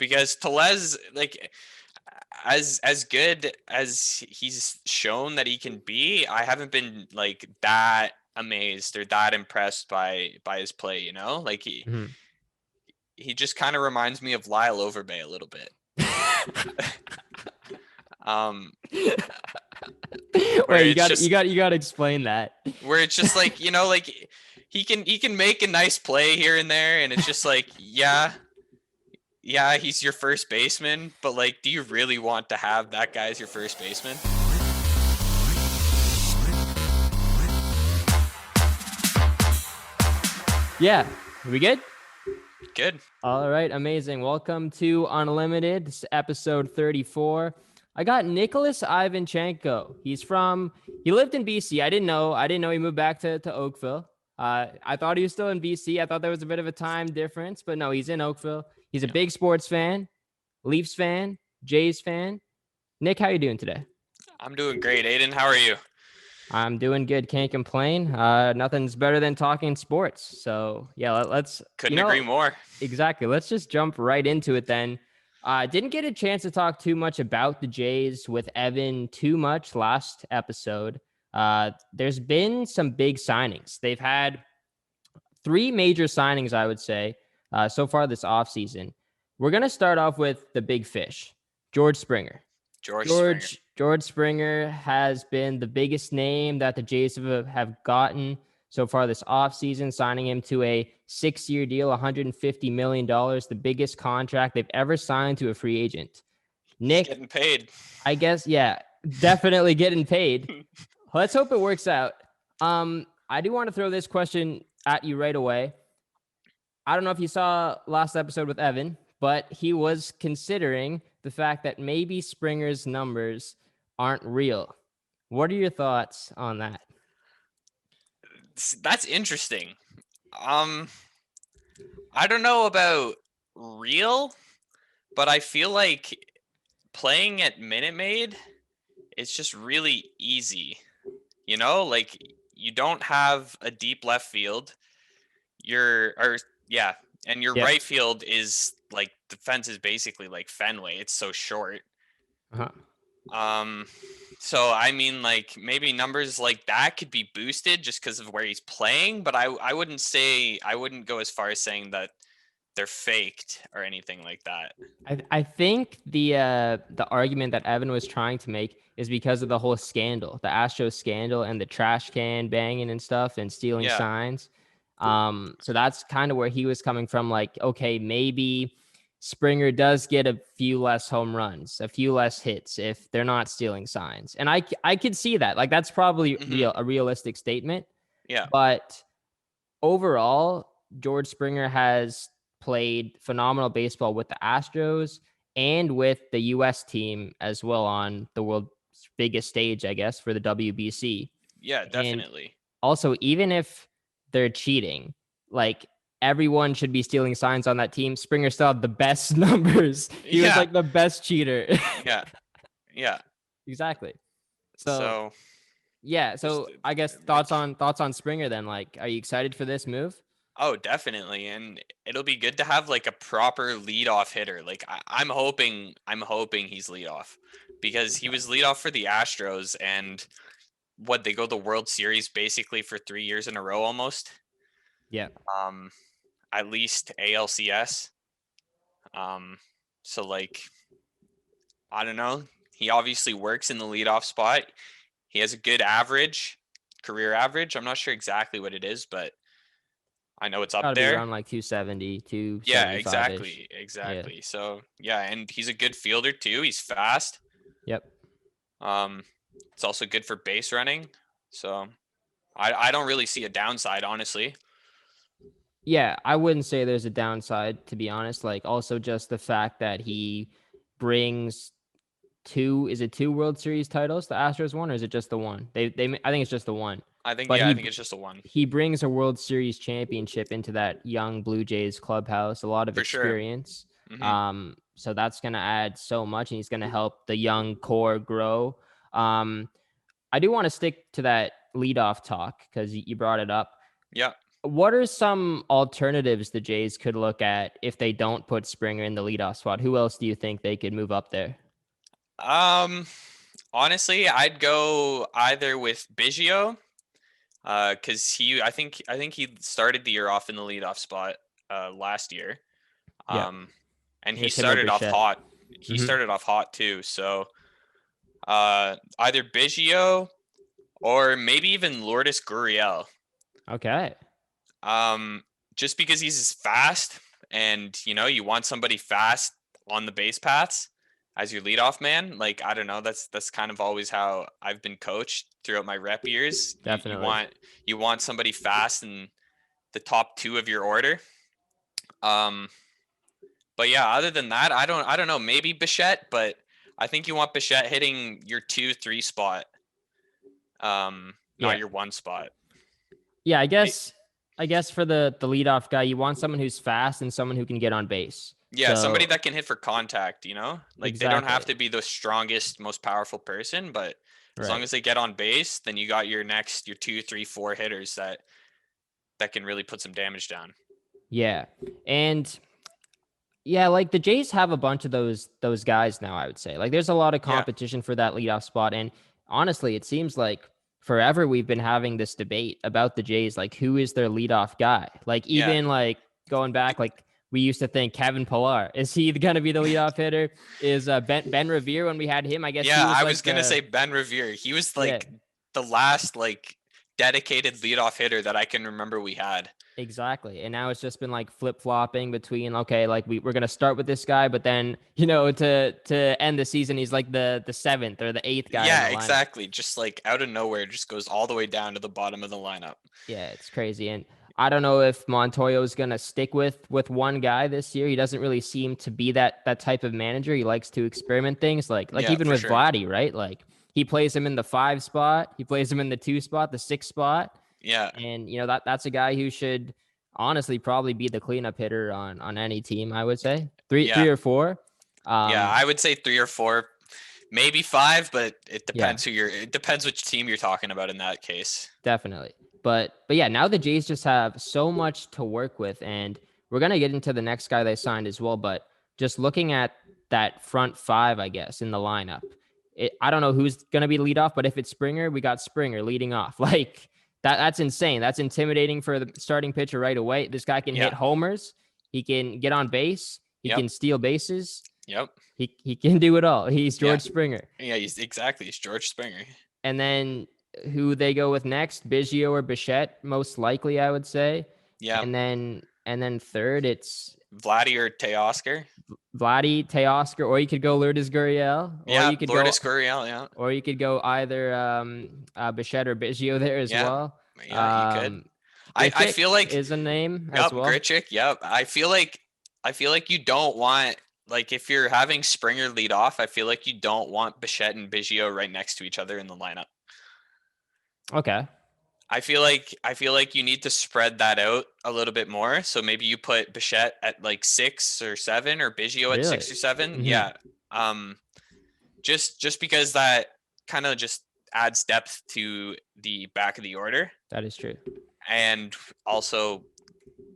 because Tellez, like, as good as he's shown that he can be, I haven't been like that amazed or that impressed by his play. Like he just kind of reminds me of Lyle Overbay a little bit. Wait, you got to explain that. Where it's just like, like he can make a nice play here and there, and it's just like, yeah, he's your first baseman, but like, do you really want to have that guy as your first baseman? Yeah, we good? Good. All right, amazing. Welcome to Unlimited. This is episode 34. I got Nicholas Ivanchenko. He lived in BC. I didn't know he moved back to Oakville. I thought he was still in BC. I thought there was a bit of a time difference, but no, he's in Oakville. He's a big sports fan, Leafs fan, Jays fan. Nick, how you doing today? I'm doing great. Aiden, how are you? I'm doing good. Can't complain. Nothing's better than talking sports. So yeah, let's. Couldn't agree more. Exactly. Let's just jump right into it then. Didn't get a chance to talk too much about the Jays with Evan too much last episode. There's been some big signings. They've had 3 major signings, I would say, so far this offseason. We're going to start off with the big fish, George Springer. George Springer has been the biggest name that the Jays have gotten so far this offseason, signing him to a 6-year deal, $150 million, the biggest contract they've ever signed to a free agent. Nick, he's getting paid. I guess, yeah, definitely getting paid. Let's hope it works out. I do want to throw this question at you right away. I don't know if you saw last episode with Evan, but he was considering the fact that maybe Springer's numbers aren't real. What are your thoughts on that? That's interesting. I don't know about real, but I feel like playing at Minute Maid, it's just really easy. Like you don't have a deep left field. And your right field is like, the fence is basically like Fenway. It's so short. So I mean, like, maybe numbers like that could be boosted just because of where he's playing, but I wouldn't go as far as saying that they're faked or anything like that. I think the argument that Evan was trying to make is because of the whole scandal, the Astros scandal and the trash can banging and stuff and stealing signs. So that's kind of where he was coming from. Like, okay, maybe Springer does get a few less home runs, a few less hits if they're not stealing signs. And I could see that. Like, that's probably a realistic statement. Yeah. But overall, George Springer has played phenomenal baseball with the Astros and with the U.S. team as well on the world's biggest stage, I guess, for the WBC. Yeah, definitely. And also, even if they're cheating, like, everyone should be stealing signs on that team. Springer still had the best numbers. He was like the best cheater. Yeah. Exactly. So I guess thoughts on Springer then. Like, are you excited for this move? Oh, definitely. And it'll be good to have like a proper leadoff hitter. Like, I'm hoping he's leadoff, because he was leadoff for the Astros, and they go the World Series basically for 3 years in a row almost. Yeah. At least ALCS. So like, I don't know. He obviously works in the leadoff spot. He has a good average, career average. I'm not sure exactly what it is, but I know it's up there. Around like 270, 275. Yeah, exactly. Yeah. So yeah, and he's a good fielder too. He's fast. Yep. It's also good for base running. So I don't really see a downside, honestly. Yeah, I wouldn't say there's a downside, to be honest. Like, also just the fact that he brings 2 World Series titles the Astros won, or is it just the one? I think it's just the one. I think it's just the one. He brings a World Series championship into that young Blue Jays clubhouse, a lot of experience. Sure. Mm-hmm. So that's going to add so much, and he's going to help the young core grow. I do want to stick to that leadoff talk because you brought it up. Yeah. What are some alternatives the Jays could look at if they don't put Springer in the leadoff spot? Who else do you think they could move up there? Um, Honestly, I'd go either with Biggio, because I think he started the year off in the leadoff spot last year. Yeah, And I he guess him or started off Bichette. hot. He Hmm. started off hot too. So either Biggio or maybe even Lourdes Gurriel. Okay. Um, just because he's fast, and you want somebody fast on the base paths as your leadoff man. Like, I don't know, that's kind of always how I've been coached throughout my rep years. You Definitely. want somebody fast in the top two of your order. Um, but yeah, other than that, I don't know. Maybe Bichette, but I think you want Bichette hitting your 2-3 spot, not Yeah. your one spot. Yeah, I guess for the leadoff guy, you want someone who's fast and someone who can get on base. Yeah, somebody So that can hit for contact, Like, they don't have exactly. to be the strongest, most powerful person, but as long Right. as they get on base, then you got your 2, 3, 4 hitters that can really put some damage down. Yeah. And yeah, like the Jays have a bunch of those guys now, I would say. Like there's a lot of Yeah. competition for that leadoff spot. And honestly, it seems like forever we've been having this debate about the Jays, like who is their leadoff guy? Like Yeah. even like going back, like we used to think Kevin Pillar. Is he gonna be the leadoff hitter? Is Ben Revere when we had him? I guess he Yeah, was I like was going to the say Ben Revere. He was yeah. like the last like dedicated leadoff hitter that I can remember we had. Exactly. And now it's just been like flip-flopping between okay, like we're gonna start with this guy, but then to end the season, he's like the seventh or the eighth guy in Yeah, the lineup. exactly. Just like out of nowhere, just goes all the way down to the bottom of the lineup. Yeah, it's crazy. And I don't know if Montoyo is gonna stick with one guy this year. He doesn't really seem to be that type of manager. He likes to experiment things like Yeah, even for with sure. Vladdy, right? Like he plays him in the 5 spot, he plays him in the 2 spot, the 6 spot. Yeah. And that's a guy who should honestly probably be the cleanup hitter on any team, I would say. Three Yeah. or four. Yeah, I would say 3 or 4, maybe 5, but Yeah, it depends which team you're talking about in that case. definitely. But yeah, now the Jays just have so much to work with, and we're gonna get into the next guy they signed as well. But just looking at that front 5, I guess, in the lineup, I don't know who's gonna be lead off, but if it's Springer, we got Springer leading off. Like that's insane. That's intimidating for the starting pitcher right away. This guy can Yeah. hit homers, he can get on base, he Yep. can steal bases, Yep. he can do it all. He's Yeah. George Springer. Yeah, he's George Springer. And then who they go with next, Biggio or Bichette, most likely, I would say. Yeah. And then third, it's Vladdy or Teoscar. Vladdy, Teoscar, or you could go Lourdes Gurriel, Yeah, Lourdes Gurriel, yeah. or you could go either Bichette or Biggio there as Yeah. well. Yeah, you could. I Grichuk feel like is a name as yep, well. Grichuk, yep. I feel like you don't want, like, if you're having Springer lead off, I feel like you don't want Bichette and Biggio right next to each other in the lineup. Okay. I feel like you need to spread that out a little bit more. So maybe you put Bichette at like 6 or 7, or Biggio at 6 or 7. Mm-hmm. Yeah. Just because that kind of just adds depth to the back of the order. That is true. And also,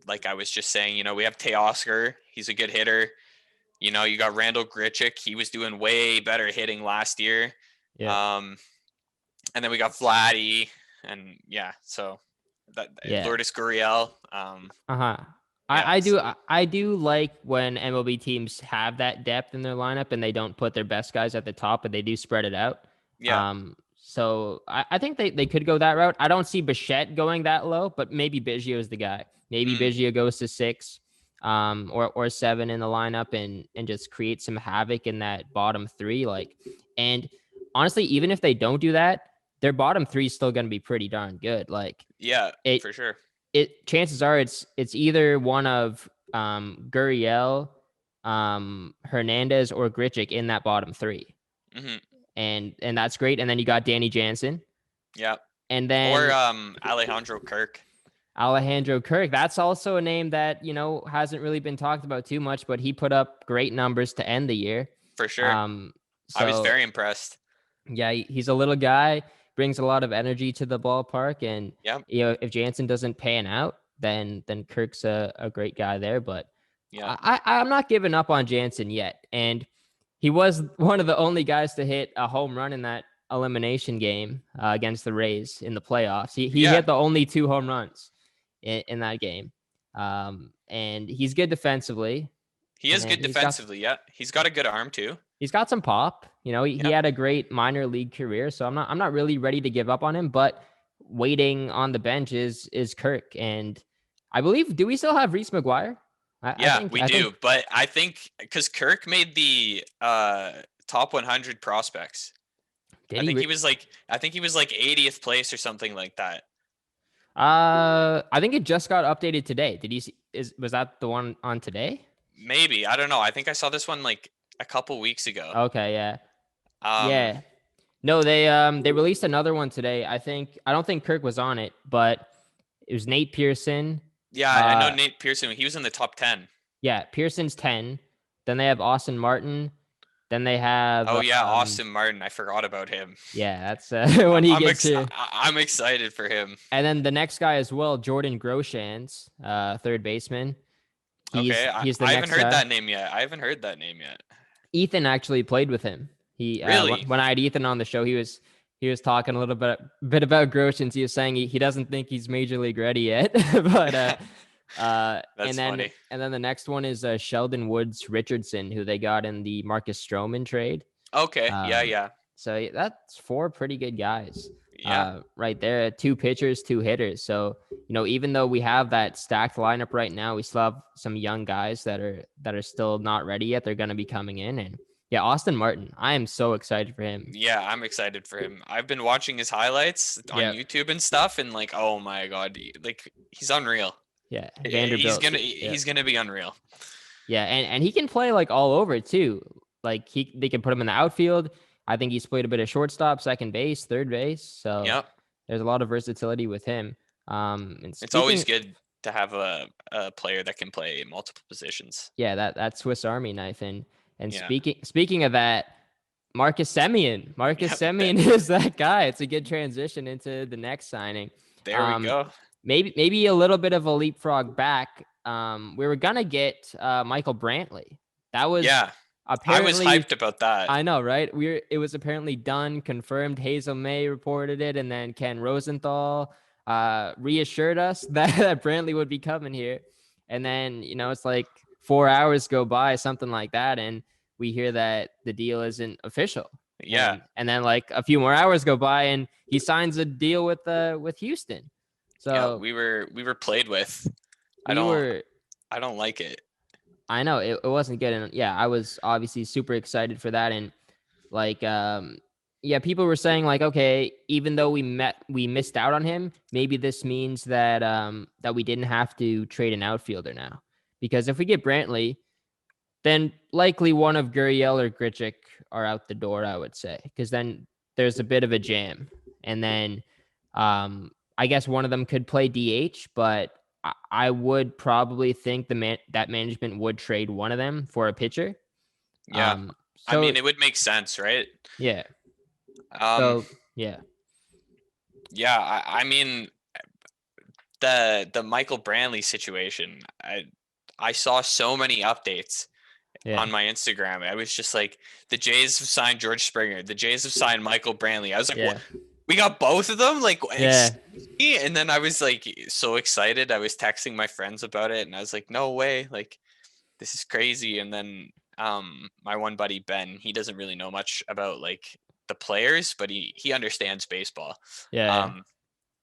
like I was just saying, we have Teoscar. He's a good hitter. You got Randall Grichuk. He was doing way better hitting last year. Yeah. And then we got Vladdy, and yeah, so that Lourdes Gurriel. Yeah, I do like when MLB teams have that depth in their lineup and they don't put their best guys at the top, but they do spread it out. Yeah. So I think they could go that route. I don't see Bichette going that low, but maybe Biggio is the guy. Maybe Biggio goes to 6, or 7 in the lineup and just create some havoc in that bottom 3. And honestly, even if they don't do that, their bottom 3 is still going to be pretty darn good. Yeah, for sure. Chances are it's either one of Gurriel, Hernandez, or Grichuk in that bottom 3. Mm-hmm. And that's great. And then you got Danny Jansen. Yeah. And then or Alejandro Kirk. Alejandro Kirk. That's also a name that, hasn't really been talked about too much, but he put up great numbers to end the year. For sure. I was very impressed. Yeah, he's a little guy, brings a lot of energy to the ballpark. And, if Jansen doesn't pan out, then Kirk's a great guy there. But Yeah. I'm not giving up on Jansen yet. And he was one of the only guys to hit a home run in that elimination game against the Rays in the playoffs. He hit the only 2 home runs in that game. And he's good defensively. He is good defensively. He's got a good arm too. He's got some pop. You know, he had a great minor league career, so I'm not really ready to give up on him. But waiting on the bench is Kirk, and I believe, do we still have Reese McGuire? We do, but I think because Kirk made the top 100 prospects. I think he was like 80th place or something like that. I think it just got updated today. Did you see? Was that the one on today? Maybe, I don't know. I think I saw this one like a couple weeks ago. Okay, yeah. Yeah. No, they released another one today. I don't think Kirk was on it, but it was Nate Pearson. Yeah, I know Nate Pearson. He was in the top 10. Yeah, Pearson's 10. Then they have Austin Martin. Then they have Austin Martin. I forgot about him. Yeah, that's when he gets here. I'm excited for him. And then the next guy as well, Jordan Groshans, third baseman. He's the I haven't heard that name yet. Ethan actually played with him. He really? When I had Ethan on the show, he was talking a little bit about Groshans. He was saying he doesn't think he's major league ready yet, but that's funny. And then the next one is Sheldon Woods Richardson, who they got in the Marcus Stroman trade. Okay, yeah. So that's 4 pretty good guys. Yeah. Right there, 2 pitchers, 2 hitters. So, you know, even though we have that stacked lineup right now, we still have some young guys that are still not ready yet. They're going to be coming in. And yeah, Austin Martin, I am so excited for him. Yeah, I'm excited for him. I've been watching his highlights on YouTube and stuff, and like, oh my God, like he's unreal. Yeah, Vanderbilt. He's gonna be unreal. Yeah, and he can play like all over too. Like they can put him in the outfield. I think he's played a bit of shortstop, second base, third base. So there's a lot of versatility with him. It's always good to have a player that can play multiple positions. Yeah, that Swiss Army knife. And speaking of that, Marcus Semien. Semien is that guy. It's a good transition into the next signing. There we go. Maybe a little bit of a leapfrog back. We were gonna get Michael Brantley. That was apparently, I was hyped about that. I know, right? It was apparently done, confirmed. Hazel May reported it, and then Ken Rosenthal reassured us that Brantley would be coming here. And then, you know, it's like 4 hours go by, something like that, and we hear that the deal isn't official. Yeah. And then like a few more hours go by, and he signs a deal with Houston. So we were played with. I don't like it. I know it wasn't good. And I was obviously super excited for that. And like, people were saying like, okay, even though we missed out on him, maybe this means that we didn't have to trade an outfielder now, because if we get Brantley, then likely one of Gurriel or Grichuk are out the door, I would say, because then there's a bit of a jam. And then I guess one of them could play DH, but I would probably think that management would trade one of them for a pitcher. Yeah. I mean, it would make sense, right? Yeah. Yeah. I mean, the Michael Brantley situation, I saw so many updates on my Instagram. I was just like, the Jays have signed George Springer. The Jays have signed Michael Brantley. I was like, what? We got both of them? Like, and then I was like so excited. I was texting my friends about it, and I was like, no way, like this is crazy. And then my one buddy Ben, he doesn't really know much about like the players, but he understands baseball. But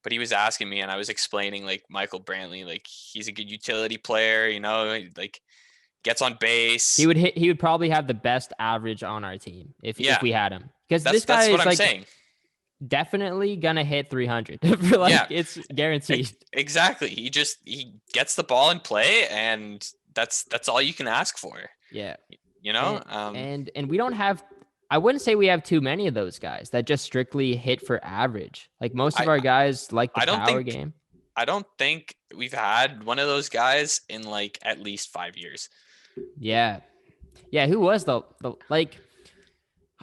he was asking me, and I was explaining like Michael Brantley, like he's a good utility player, you know, like gets on base. He would probably have the best average on our team if we had him, because this guy that's what is I'm saying. Definitely gonna hit 300. It's guaranteed. Exactly. He gets the ball in play, and that's all you can ask for. Yeah. You know? And we don't have, I wouldn't say we have too many of those guys that just strictly hit for average. Like most of our guys like the power game. I don't think we've had one of those guys in like at least 5 years. Yeah. Yeah. Who was the like,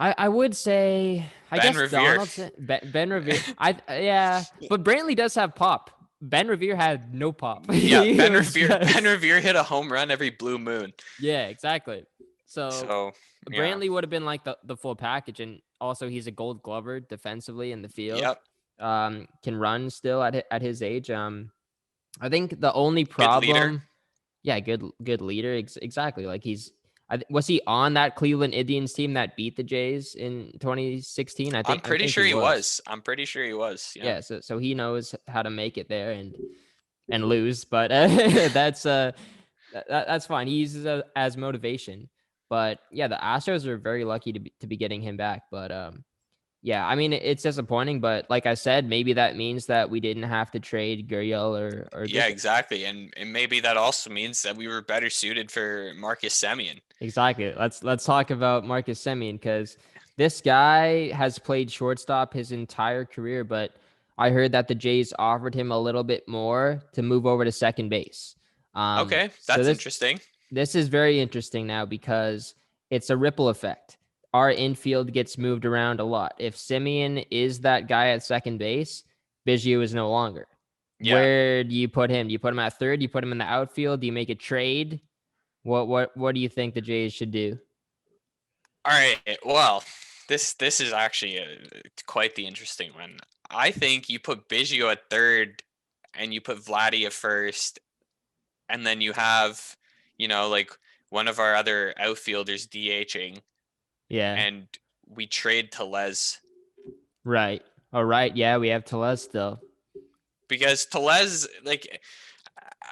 I would say, I guess Revere. Donaldson, Ben Revere. But Brantley does have pop. Ben Revere had no pop. Yeah, Ben Was Revere just- Ben Revere hit a home run every blue moon. Yeah, exactly. So So yeah. Brantley would have been like the full package, and also he's a Gold Glover defensively in the field. Yep. Can run still at his age. I think the only Good leader. problem, yeah, good leader, exactly. Like was he on that Cleveland Indians team that beat the Jays in 2016? I I'm think pretty sure he he was. was. I'm pretty sure he was. Yeah. Yeah, so he knows how to make it there and lose, but that's fine. He uses it as motivation. But yeah, the Astros are very lucky to be getting him back. But yeah, I mean it's disappointing, but like I said, maybe that means that we didn't have to trade Gurriel or Yeah, Grisham. exactly. And maybe that also means that we were better suited for Marcus Semien. Exactly. Let's talk about Marcus Semien, because this guy has played shortstop his entire career, but I heard that the Jays offered him a little bit more to move over to second base. Okay, So that's interesting. this is very interesting now because it's a ripple effect. Our infield gets moved around a lot. If Semien is that guy at second base, Biggio is no longer. Yeah. Where do you put him? Do you put him at third? Do you put him in the outfield? Do you make a trade? What do you think the Jays should do? All right. Well, this is actually quite the interesting one. I think you put Biggio at third, and you put Vladdy at first, and then you have, like one of our other outfielders DHing, Yeah. and we trade Tellez. Right. All right. Yeah, we have Tellez still. Because Tellez, like,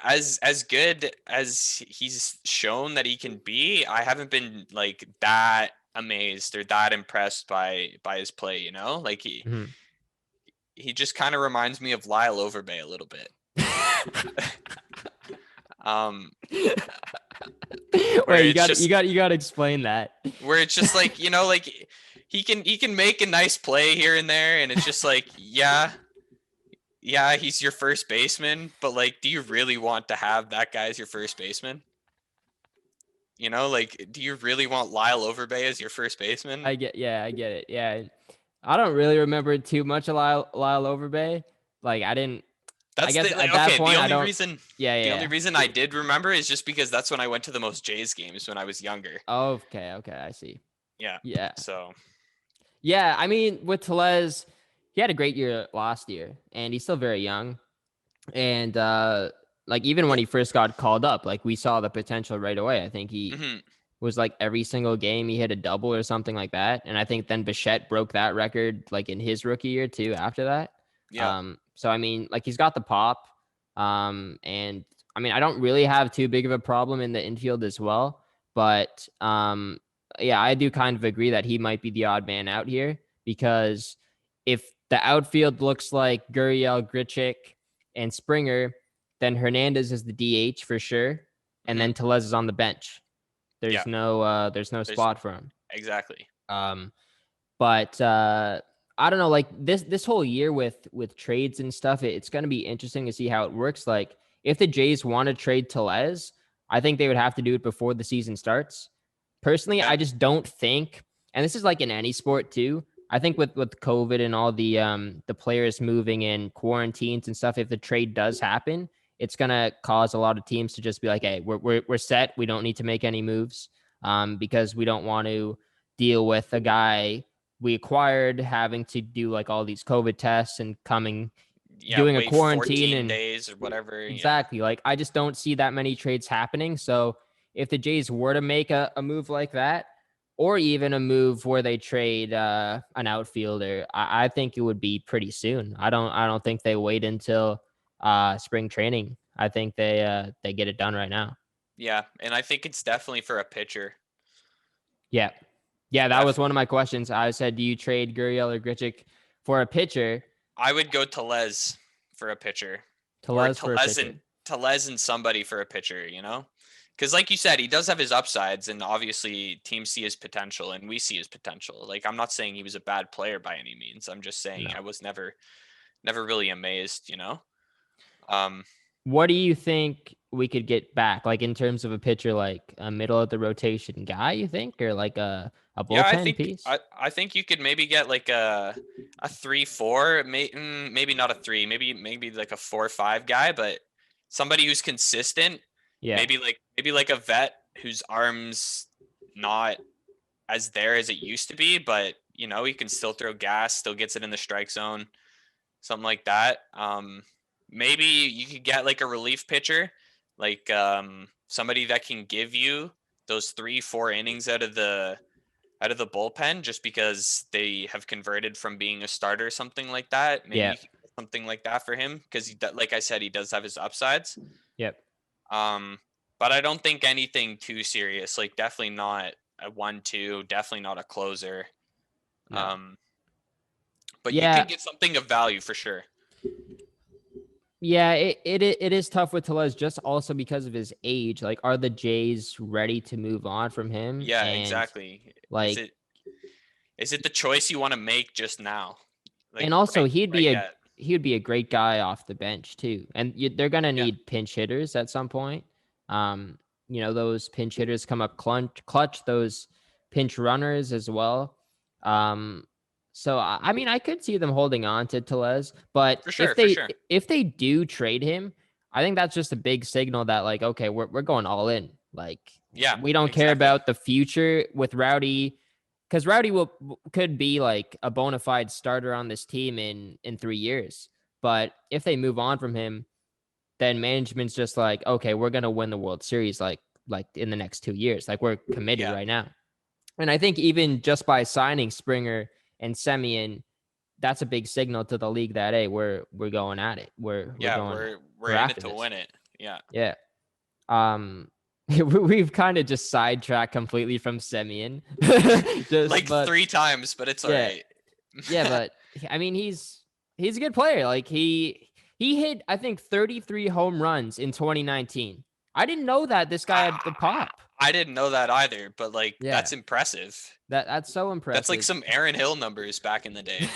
as good as he's shown that he can be, I haven't been like that amazed or that impressed by his play. Like he just kind of reminds me of Lyle Overbay a little bit. Wait, you got to explain that. Where it's just like, like he can make a nice play here and there, and it's just like, yeah, he's your first baseman, but like, do you really want to have that guy as your first baseman? Like, do you really want Lyle Overbay as your first baseman? I get it. Yeah. I don't really remember too much of Lyle Overbay. Like I didn't. That's I guess the, at that okay. point The I only don't. reason, Yeah. the only reason I did remember is just because that's when I went to the most Jays games when I was younger. Okay. I see. Yeah. Yeah. So. Yeah, I mean, with Tellez, he had a great year last year, and he's still very young. And like even when he first got called up, like we saw the potential right away. I think he was like every single game he hit a double or something like that. And I think then Bichette broke that record like in his rookie year too after that. Yeah. So I mean, like he's got the pop. And I mean, I don't really have too big of a problem in the infield as well, but yeah, I do kind of agree that he might be the odd man out here, because if the outfield looks like Gurriel, Grichuk, and Springer, then Hernandez is the DH for sure, and then Tellez is on the bench. There's no spot for him. Exactly. But I don't know, like this whole year with trades and stuff, it's going to be interesting to see how it works. Like if the Jays want to trade Tellez, I think they would have to do it before the season starts. Personally, I just don't think, and this is like in any sport too, I think with COVID and all the players moving in quarantines and stuff, if the trade does happen, it's gonna cause a lot of teams to just be like, hey, we're set. We don't need to make any moves, because we don't want to deal with a guy we acquired having to do like all these COVID tests and doing a quarantine and days or whatever. Exactly. Like I just don't see that many trades happening. So if the Jays were to make a move like that, or even a move where they trade an outfielder, I think it would be pretty soon. I don't think they wait until spring training. I think they get it done right now. Yeah, and I think it's definitely for a pitcher. Yeah, that was one of my questions. I said, do you trade Gurriel or Grichuk for a pitcher? I would go Tellez for a pitcher. Tellez for a pitcher. Tellez and somebody for a pitcher, Because like you said, he does have his upsides, and obviously teams see his potential and we see his potential. Like, I'm not saying he was a bad player by any means. I'm just saying I was never really amazed, What do you think we could get back, like in terms of a pitcher, like a middle of the rotation guy, you think, or like a Yeah, bullpen piece? I think you could maybe get like a 3-4, maybe not a 3, maybe like a 4-5 guy, but somebody who's consistent. Yeah. Maybe like a vet whose arm's not as there as it used to be, but he can still throw gas, still gets it in the strike zone, something like that. Maybe you could get like a relief pitcher, like somebody that can give you those 3-4 innings out of the bullpen, just because they have converted from being a starter, something like that. Maybe Yeah. you could get something like that for him, because like I said, he does have his upsides. Yep. But I don't think anything too serious. Like definitely not a 1-2, definitely not a closer. No. But you Yeah. can get something of value for sure. Yeah, it is tough with Tellez, just also because of his age. Like, are the Jays ready to move on from him? Yeah, And exactly. like, is it the choice you want to make just now? Like, and also right he'd be yet. a great guy off the bench too. And they're gonna Yeah, need pinch hitters at some point. Those pinch hitters come up clutch, those pinch runners as well. So I mean, I could see them holding on to Tellez, but for sure, for sure. if they do trade him, I think that's just a big signal that, like, okay, we're going all in. Like, Yeah, we don't care exactly. about the future with Rowdy, because Rowdy could be like a bona fide starter on this team in 3 years. But if they move on from him, then management's just like, okay, we're gonna win the World Series like in the next 2 years. Like, we're committed Yeah. right now. And I think even just by signing Springer and Semien, that's a big signal to the league that, hey, we're going at it. We're in it to win it. Yeah. Yeah. We've kind of just sidetracked completely from Semien. Like 3 times, but it's all right. Yeah, but I mean, he's a good player. Like, he hit, I think, 33 home runs in 2019. I didn't know that this guy had the pop. I didn't know that either, but that's impressive. That's so impressive. That's like some Aaron Hill numbers back in the day.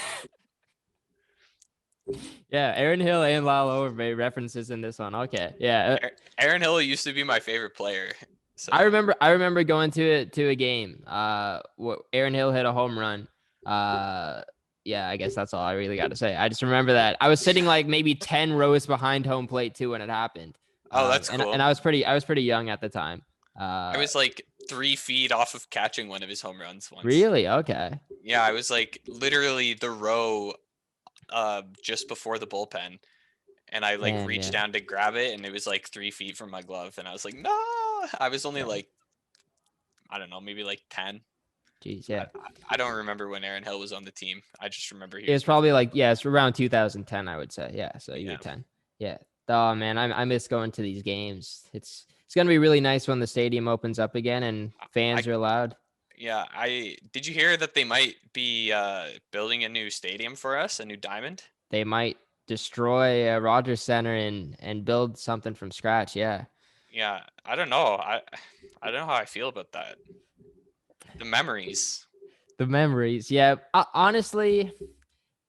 Yeah, Aaron Hill and Lyle Overbay references in this one. Okay, yeah. Aaron Hill used to be my favorite player. So. I remember going to a game. Aaron Hill hit a home run. Yeah, I guess that's all I really got to say. I just remember that I was sitting like maybe 10 rows behind home plate too when it happened. Oh, that's cool. And I was pretty young at the time. I was like 3 feet off of catching one of his home runs once. Really? Okay. Yeah, I was like literally the row just before the bullpen, and I reached down to grab it, and it was like 3 feet from my glove, and I was like, no. I was only like, I don't know, maybe like 10. Jeez, yeah. I don't remember when Aaron Hill was on the team. I just remember it was probably like, it's around 2010, I would say. Yeah, so you were 10. Yeah. Oh man, I miss going to these games. It's gonna be really nice when the stadium opens up again and fans are allowed. Yeah, did you hear that they might be building a new stadium for us, a new diamond? They might destroy Rogers Center and build something from scratch. Yeah. Yeah, I don't know. I don't know how I feel about that. The memories. Yeah. Honestly,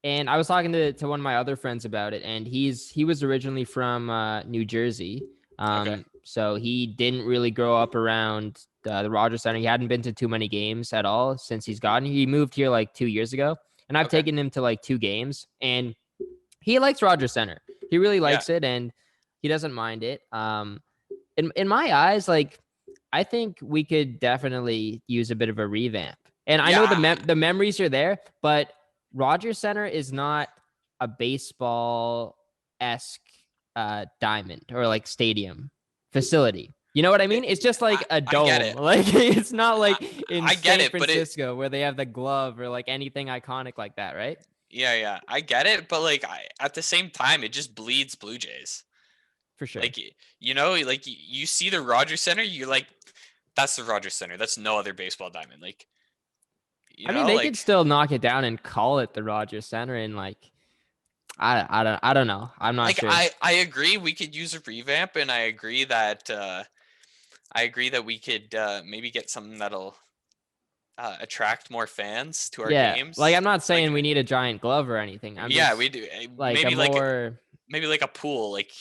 and I was talking to one of my other friends about it, and he was originally from New Jersey. Okay. So he didn't really grow up around the Rogers Center. He hadn't been to too many games at all since he's gotten here. He moved here like 2 years ago, and I've taken him to like 2 games, and he likes Rogers Center. He really likes it, and he doesn't mind it. In my eyes, like, I think we could definitely use a bit of a revamp. And I know the memories are there, but Rogers Center is not a baseball-esque diamond or like stadium facility. You know what I mean? It's just like a dome. I get it. Like, it's not like in San Francisco where they have the glove or like anything iconic like that, right? Yeah, I get it, but like at the same time, it just bleeds Blue Jays. For sure. Like, like you see the Rogers Center, you're like, that's the Rogers Center. That's no other baseball diamond. Like, I mean, they could still knock it down and call it the Rogers Center, and like, I don't know. I'm not sure. I agree. We could use a revamp, and I agree that we could maybe get something that'll attract more fans to our games. Like, I'm not saying we need a giant glove or anything. We do. Like, maybe like a pool, like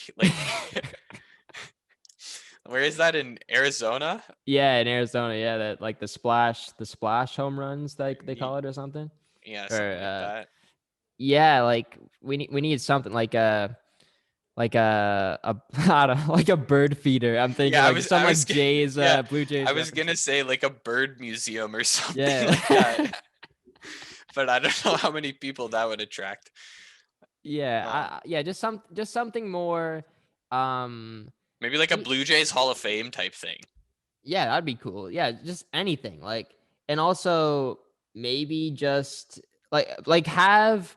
Where is that, in Arizona? Yeah, in Arizona. Yeah, that like the splash home runs, like they call it, or something. Yeah, Or something like that. yeah, like we need something like a I don't know, like a bird feeder. I'm thinking Yeah, like some like Jays, yeah, Blue I Jays was gonna references. say like a bird museum or something Yeah. like that, but I don't know how many people that would attract. Yeah, Um, yeah, just something more. Maybe like a e- Blue Jays Hall of Fame type thing. yeah, that'd be cool. Yeah, just anything like, and also maybe just like have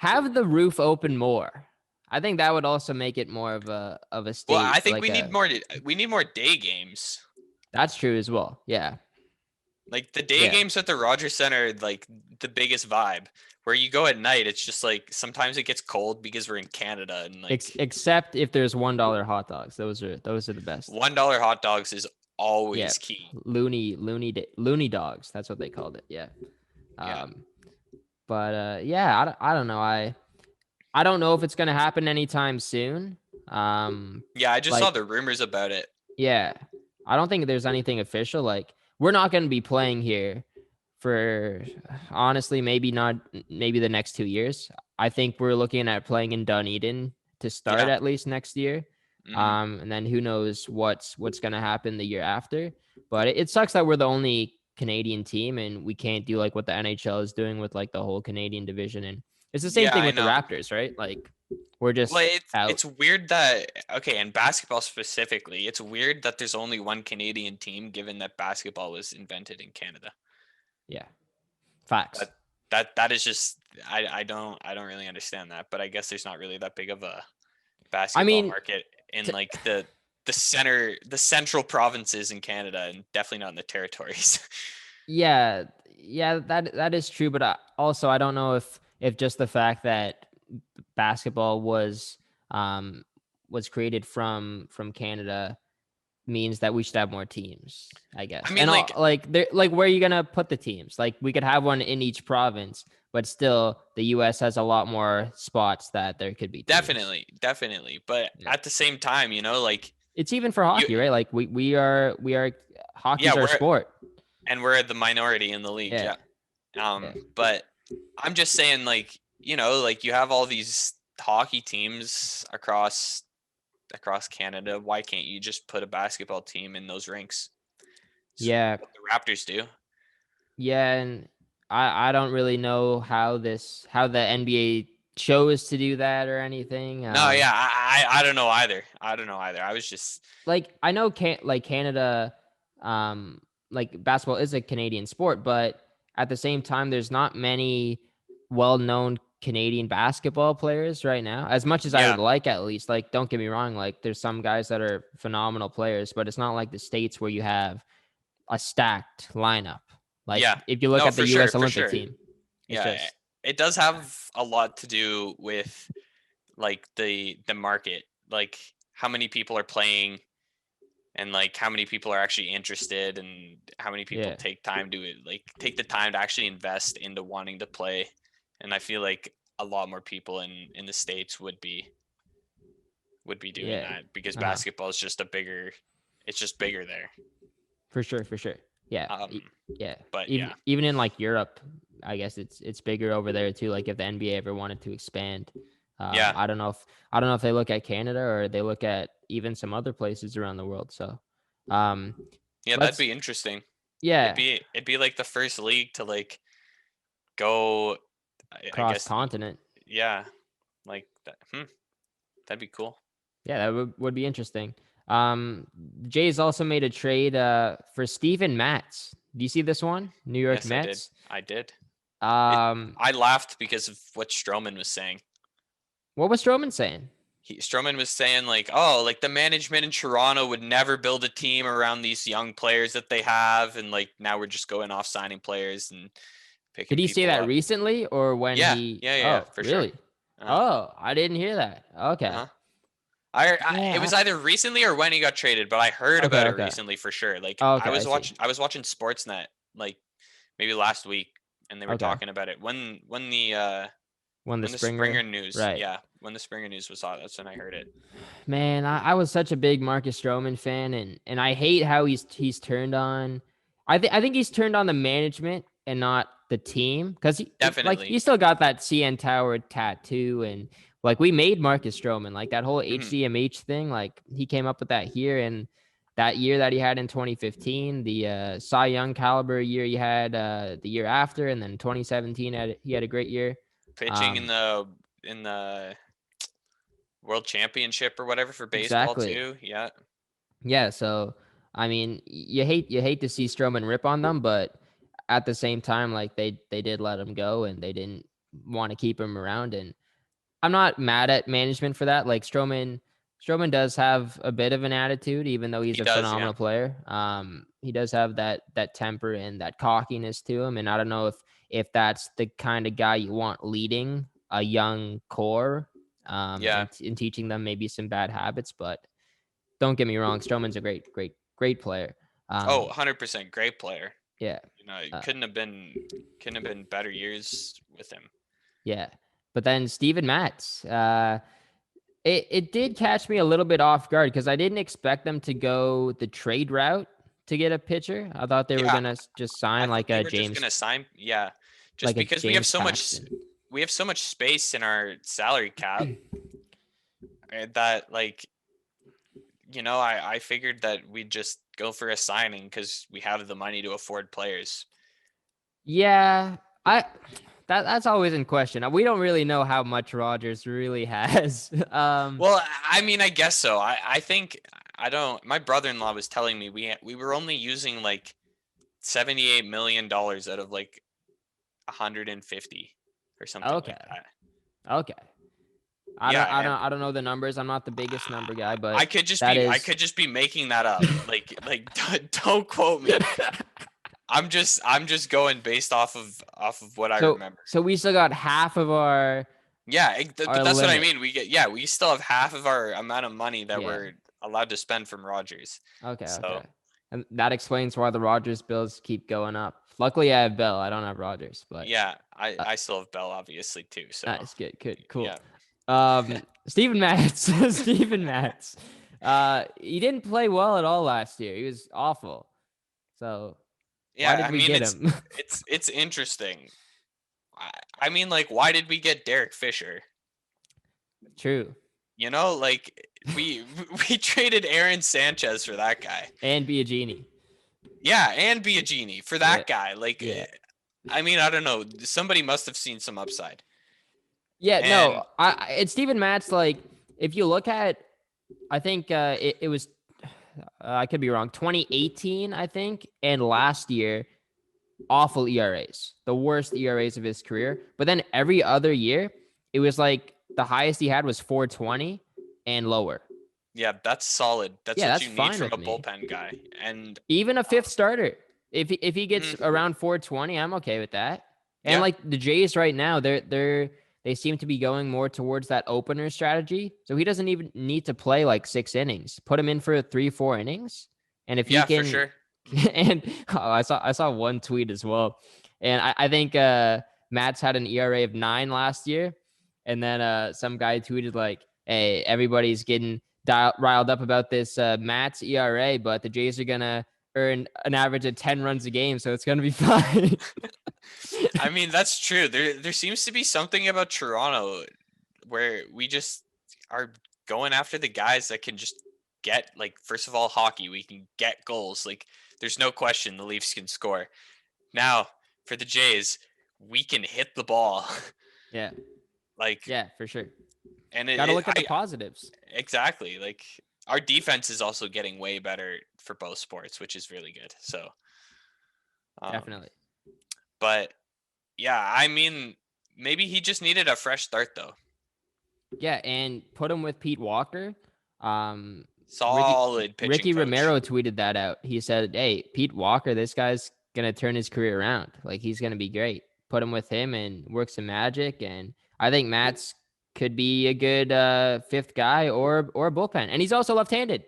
the roof open more. I think that would also make it more of a Well, I state, think like a. we need more day games. That's true as well. Yeah, Like the day yeah. games at the Rogers Center, are, like the biggest vibe. Where you go at night, it's just like sometimes it gets cold because we're in Canada, and like Except if there's $1 hot dogs, those are the best. $1 hot dogs is Yeah, always key. loony dogs. That's what they called it. Yeah. Yeah, Um, but yeah, I don't know. I don't know if it's gonna happen anytime soon. yeah. I just saw Like the rumors about it. yeah, I don't think there's anything official. Like we're not gonna be playing here for honestly maybe the next 2 years. I think we're looking at playing in Dunedin to start Yeah. at least next year. Hmm. And then who knows what's gonna happen the year after. But it sucks that we're the only Canadian team and we can't do like what the NHL is doing with like the whole Canadian division. And it's the same Yeah, thing I with the know. Raptors, right? Like we're Well, just out. it's weird that okay, in basketball specifically, it's weird that there's only one Canadian team, given that basketball was invented in Canada. Yeah. Facts. That that is just I don't really understand that, but I guess there's not really that big of a I basketball mean, market in t- like the central provinces in Canada, and definitely not in the territories. yeah, yeah, that is true. But also, I don't know if just the fact that basketball um was created from Canada means that we should have more teams, I I guess. mean, And all like like where are you gonna put the teams? Like we could have one in each province, but still the US has a lot more spots that there could be teams. definitely, but Yeah. at the same time, like It's even for you hockey, right? Like we are yeah, hockey's our sport. we're the minority in the league, Yeah. yeah. Yeah. But I'm just saying, like, like you have all these hockey teams across Canada. Why can't you just put a basketball team in those rinks? It's Yeah. what the Raptors do. Yeah, and I don't really know how the NBA chose to do that or anything. No, yeah, I don't know either. I don't know either. I was just Like I know Canada, like basketball is a Canadian sport, but at the same time, there's not many well-known Canadian basketball players right now. As much as I yeah, would like, at least, like don't get me wrong, like there's some guys that are phenomenal players, but it's not like the States where you have a stacked lineup. Like yeah. if you look No, at the for sure, U.S. for Olympic sure. team, it's Yeah, just it does have a lot to do with like the market, like how many people are playing, and like how many people are actually interested, and how many people yeah, take the time to actually invest into wanting to play. And I feel like a lot more people in the States would be doing yeah, that, because uh-huh. basketball is just it's just bigger there. For sure, for sure. Yeah, um yeah. but yeah, Even in like Europe, I guess it's bigger over there too. Like if the NBA ever wanted to expand, yeah, I don't know if they look at Canada or they look at even some other places around the world. So, um, yeah, that'd let's be interesting. it'd yeah, be it'd be like the first league to like go, I cross guess, continent. yeah, like that. That'd be cool. Yeah, that would be interesting. Jays also made a trade for Steven Matz. Do you see this one? New York Yes, I did. Mets. I did. It. Um, I laughed because of what Stroman was saying. what was Stroman saying? Stroman was saying like, oh, like the management in Toronto would never build a team around these young players that they have, and like now we're just going off signing players and Did picking he say people that up. recently or when Yeah, he? yeah, Oh, for sure. really? Uh Oh, I didn't hear that. Okay. huh. It Yeah. was either recently or when he got traded, but I heard Okay. about it Okay. recently for sure. Like Okay. I see. I was watching Sportsnet like maybe last week, and they were Okay. talking about it when the When the When the Springer Springer, news, right? yeah, when the Springer news was out, that's when I heard it. Man, I was such a big Marcus Stroman fan, and I hate how he's turned on. I think he's turned on the management and not the team, because he Definitely. still got that CN Tower tattoo, and like we made Marcus Stroman, like that whole Mhm. HDMH thing, like he came up with that here, and that year that he had in 2015, the Cy Young caliber year he had the year after, and then 2017 he had a great year. Pitching in the World Championship or whatever for baseball Exactly. too. Yeah. Yeah, so I mean, you hate to see Stroman rip on them, but at the same time, like they did let him go and they didn't want to keep him around. And I'm not mad at management for that. Like Stroman does have a bit of an attitude, even though he's He a does, yeah. phenomenal player. He does have that temper and that cockiness to him. And I don't know if that's the kind of guy you want leading a young core, Yeah. and teaching them maybe some bad habits, but don't get me wrong, Stroman's a great player. Oh, Um, 100% great player. yeah, You know, it uh, couldn't have been better years with him. yeah. But then Steven Matz, it did catch me a little bit off guard because I didn't expect them to go the trade route to get a pitcher. I thought they were Yeah, gonna just I sign thought they were just gonna sign. Yeah, just because James Paxton. we have so much space in our salary cap that like I figured that we'd just go for a signing because we have the money to afford players. Yeah, that's always in question. We don't really know how much Rogers really has. Well, I mean, I guess so. I think I don't. My brother-in-law was telling me we were only using like $78 million out of like 150 or something Okay, like that. okay. Yeah, and I don't know the numbers. I'm not the biggest number guy, I but could just that be I is. could just be making that up. Like don't quote me. I'm just going based off of what I So remember. we still got half of our Yeah, but that's what I limit. mean. We still have half of our amount of money that Yeah. we're allowed to spend from Rogers. Okay. So Okay. And that explains why the Rogers bills keep going up. Luckily, I have Bell. I don't have Rogers, but yeah, I uh, I still have Bell obviously too. So nice, good, good, cool. yeah, Stephen Matz, Stephen Matz. He didn't play well at all last year. He was awful. So why yeah. did I we mean, get it's him? it's it's interesting. I mean, like, why did we get Derek Fisher? True. Like we we traded Aaron Sanchez for that guy. And be a genie. Yeah, and be a genie for Yeah. that guy. Like, Yeah. I mean, I don't know. Somebody must have seen some upside. Yeah. No, And it's Stephen Matz. Like, if you look at, I think it was, I could be wrong, 2018, I think, and last year, awful ERAs, the worst ERAs of his career. But then every other year, it was like the highest he had was 420 and lower. yeah, that's solid. That's Yeah, what that's you need fine from with a me. bullpen guy. And Even a fifth starter, if he gets mm, around 420, I'm okay with that. And yeah, like the Jays right now, they seem to be going more towards that opener strategy. So he doesn't even need to play like 6 innings. Put him in for 3-4 innings, and if he yeah, for can, sure. Mhm. and I saw one tweet as well, and I think Matt's had an ERA of 9 last year, and then some guy tweeted like, "Hey, everybody's getting riled up about this Matt's ERA, but the Jays are gonna earn an average of 10 runs a game, so it's gonna be fine." I mean, that's true. There seems to be something about Toronto where we just are going after the guys that can just get, like, first of all, hockey. We can get goals. Like, there's no question the Leafs can score. Now, for the Jays, we can hit the ball. Yeah, Like, yeah, for sure. and Got to it look at the I positives. exactly, like, our defense is also getting way better for both sports, which is really good. So, um, Definitely. but yeah, I mean, maybe he just needed a fresh start though. Yeah, and put him with Pete Walker. Um, Ricky Solid pitching Ricky coach. Romero tweeted that out. He said, "Hey, Pete Walker, this guy's gonna turn his career around. Like he's gonna be great. Put him with him and work some magic." And I think Matt's could be a good fifth guy or a bullpen. And he's also left-handed.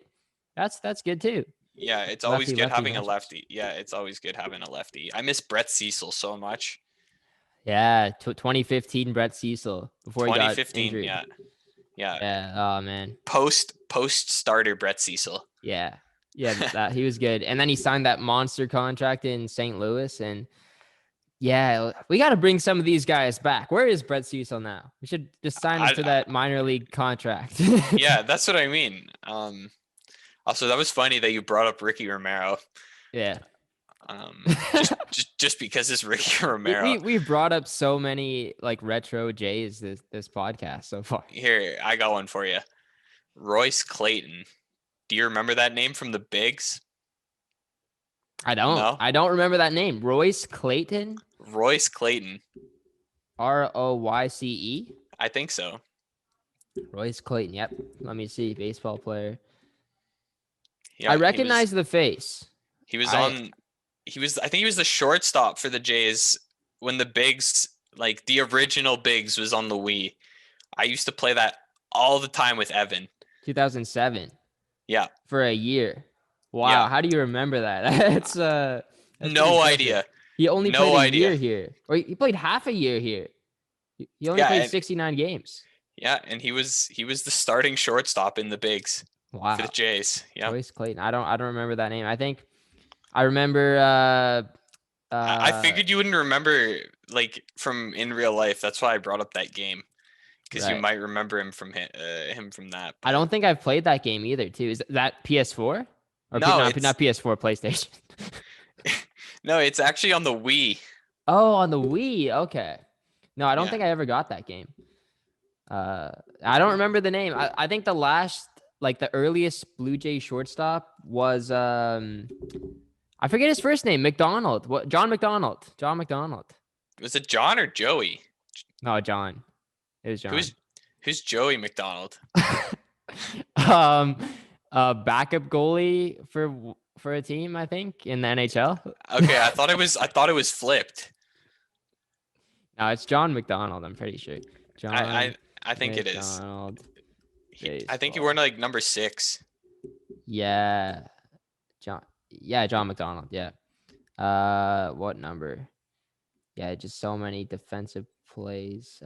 That's good too. Yeah, it's always Lefty good lefty having a matchups. lefty. Yeah, it's always good having a lefty. I miss Brett Cecil so much. Yeah, 2015 Brett Cecil before he got 2015. injured. Yeah. Yeah. Yeah. Oh man. Post starter Brett Cecil. Yeah. Yeah. That he was good, and then he signed that monster contract in St. Louis, and yeah, we got to bring some of these guys back. Where is Brett Cecil now? We should just sign him to that minor league contract. Yeah, that's what I mean. Also, that was funny that you brought up Ricky Romero. Yeah. Just because it's Ricky Romero. We brought up so many like retro Jays this podcast so far. Here, I got one for you. Royce Clayton. Do you remember that name from the Bigs? I don't. No? I don't remember that name. Royce Clayton? Royce Clayton. Royce? I think so. Royce Clayton. Yep. Let me see. Baseball player. Yeah, I recognize the face. I think he was the shortstop for the Jays when the Bigs, like the original Bigs, was on the Wii. I used to play that all the time with Evan. 2007. Yeah. For a year. Wow. Yeah. How do you remember that? That's no idea. He only played a year here. Or he played half a year here. He only played 69 games. Yeah, and he was the starting shortstop in the Bigs. Wow. For the Jays. Yeah. Royce Clayton. I don't remember that name. I think I remember I figured you wouldn't remember like from in real life. That's why I brought up that game. Because you might remember him from that. But I don't think I've played that game either, too. Is that PS4? Or no, not PS4, PlayStation. No, it's actually on the Wii. Oh, on the Wii. Okay. No, I don't think I ever got that game. I don't remember the name. I think the earliest Blue Jay shortstop was I forget his first name. McDonald. What? John McDonald. Was it John or Joey? No, John. It was John. Who's Joey McDonald? Backup goalie for a team, I think, in the NHL. Okay, I thought it was flipped. No, it's John McDonald. I'm pretty sure. John. I think McDonald. It is. I think he wore like number 6. Yeah, John. Yeah, John McDonald. Yeah. What number? Yeah, just so many defensive plays.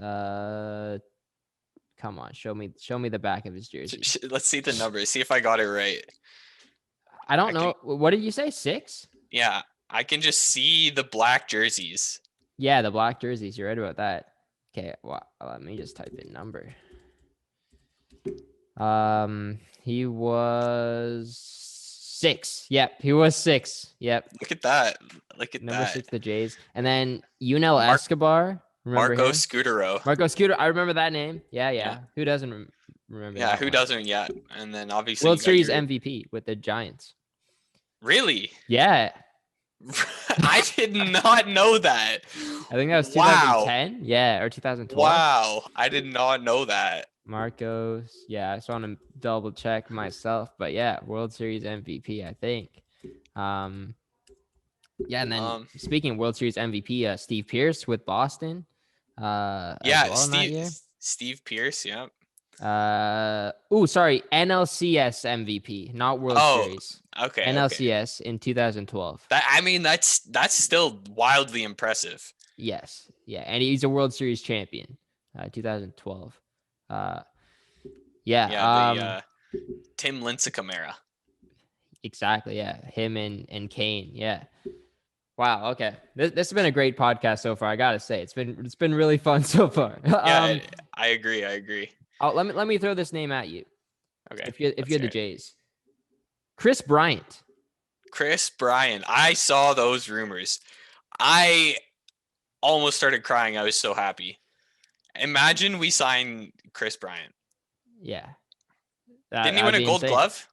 Come on, show me the back of his jersey. Let's see the numbers. See if I got it right. I don't know. What did you say? 6? Yeah, I can just see the black jerseys. Yeah, the black jerseys. You're right about that. Okay, well, let me just type in number. He was 6. Yep, he was 6. Yep. Look at that. Number 6, the Jays. And then Yunel Escobar. Marco Scutero. Marco Scutero. I remember that name. Yeah. Who doesn't remember that? Yeah, who doesn't? Yeah. And then obviously World Series MVP with the Giants. Really? Yeah. I did not know that. I think that was 2010. Wow. Yeah, or 2012. Wow. I did not know that. Marcos. Yeah, I just want to double check myself. But yeah, World Series MVP, I think. Yeah, and then speaking of World Series MVP, Steve Pearce with Boston. Steve Pearce, yeah. Sorry, NLCS MVP, not World Series. Okay. NLCS in 2012. That's still wildly impressive. Yes. Yeah, and he's a World Series champion. 2012. Tim Lincecum era. Exactly, yeah. Him and Kane, yeah. Wow. Okay. This has been a great podcast so far. I gotta say, it's been really fun so far. Yeah, I agree. Let me throw this name at you. Okay. If you're the Jays, Chris Bryant. I saw those rumors. I almost started crying. I was so happy. Imagine we sign Chris Bryant. Yeah. Didn't he win a Gold Glove?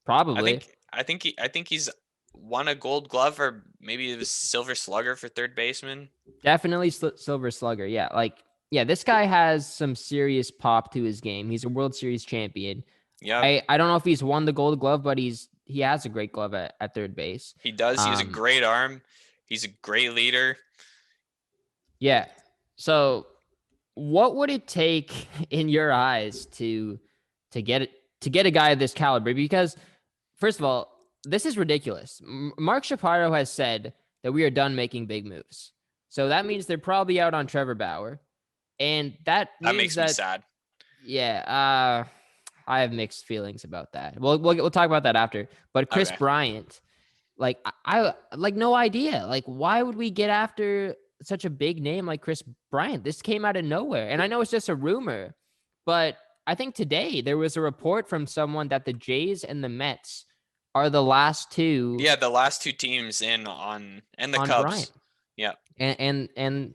Probably. I think he's won a Gold Glove, or maybe it was Silver Slugger for third baseman. Definitely Silver Slugger. Yeah, this guy has some serious pop to his game. He's a World Series champion. Yeah. I don't know if he's won the Gold Glove, but he has a great glove at third base. He does. He has a great arm. He's a great leader. Yeah. So what would it take in your eyes to get a guy of this caliber? Because first of all, this is ridiculous. Mark Shapiro has said that we are done making big moves. So that means they're probably out on Trevor Bauer. And that That means makes me that, sad. yeah, I have mixed feelings about that. We'll talk about that after. But Chris Okay. Bryant, like I like no idea. Like, why would we get after such a big name like Chris Bryant? This came out of nowhere. And I know it's just a rumor, but I think today there was a report from someone that the Jays and the Mets are the last two Yeah, the last 2 teams in on, and the on Bryant. Cubs. Yeah. And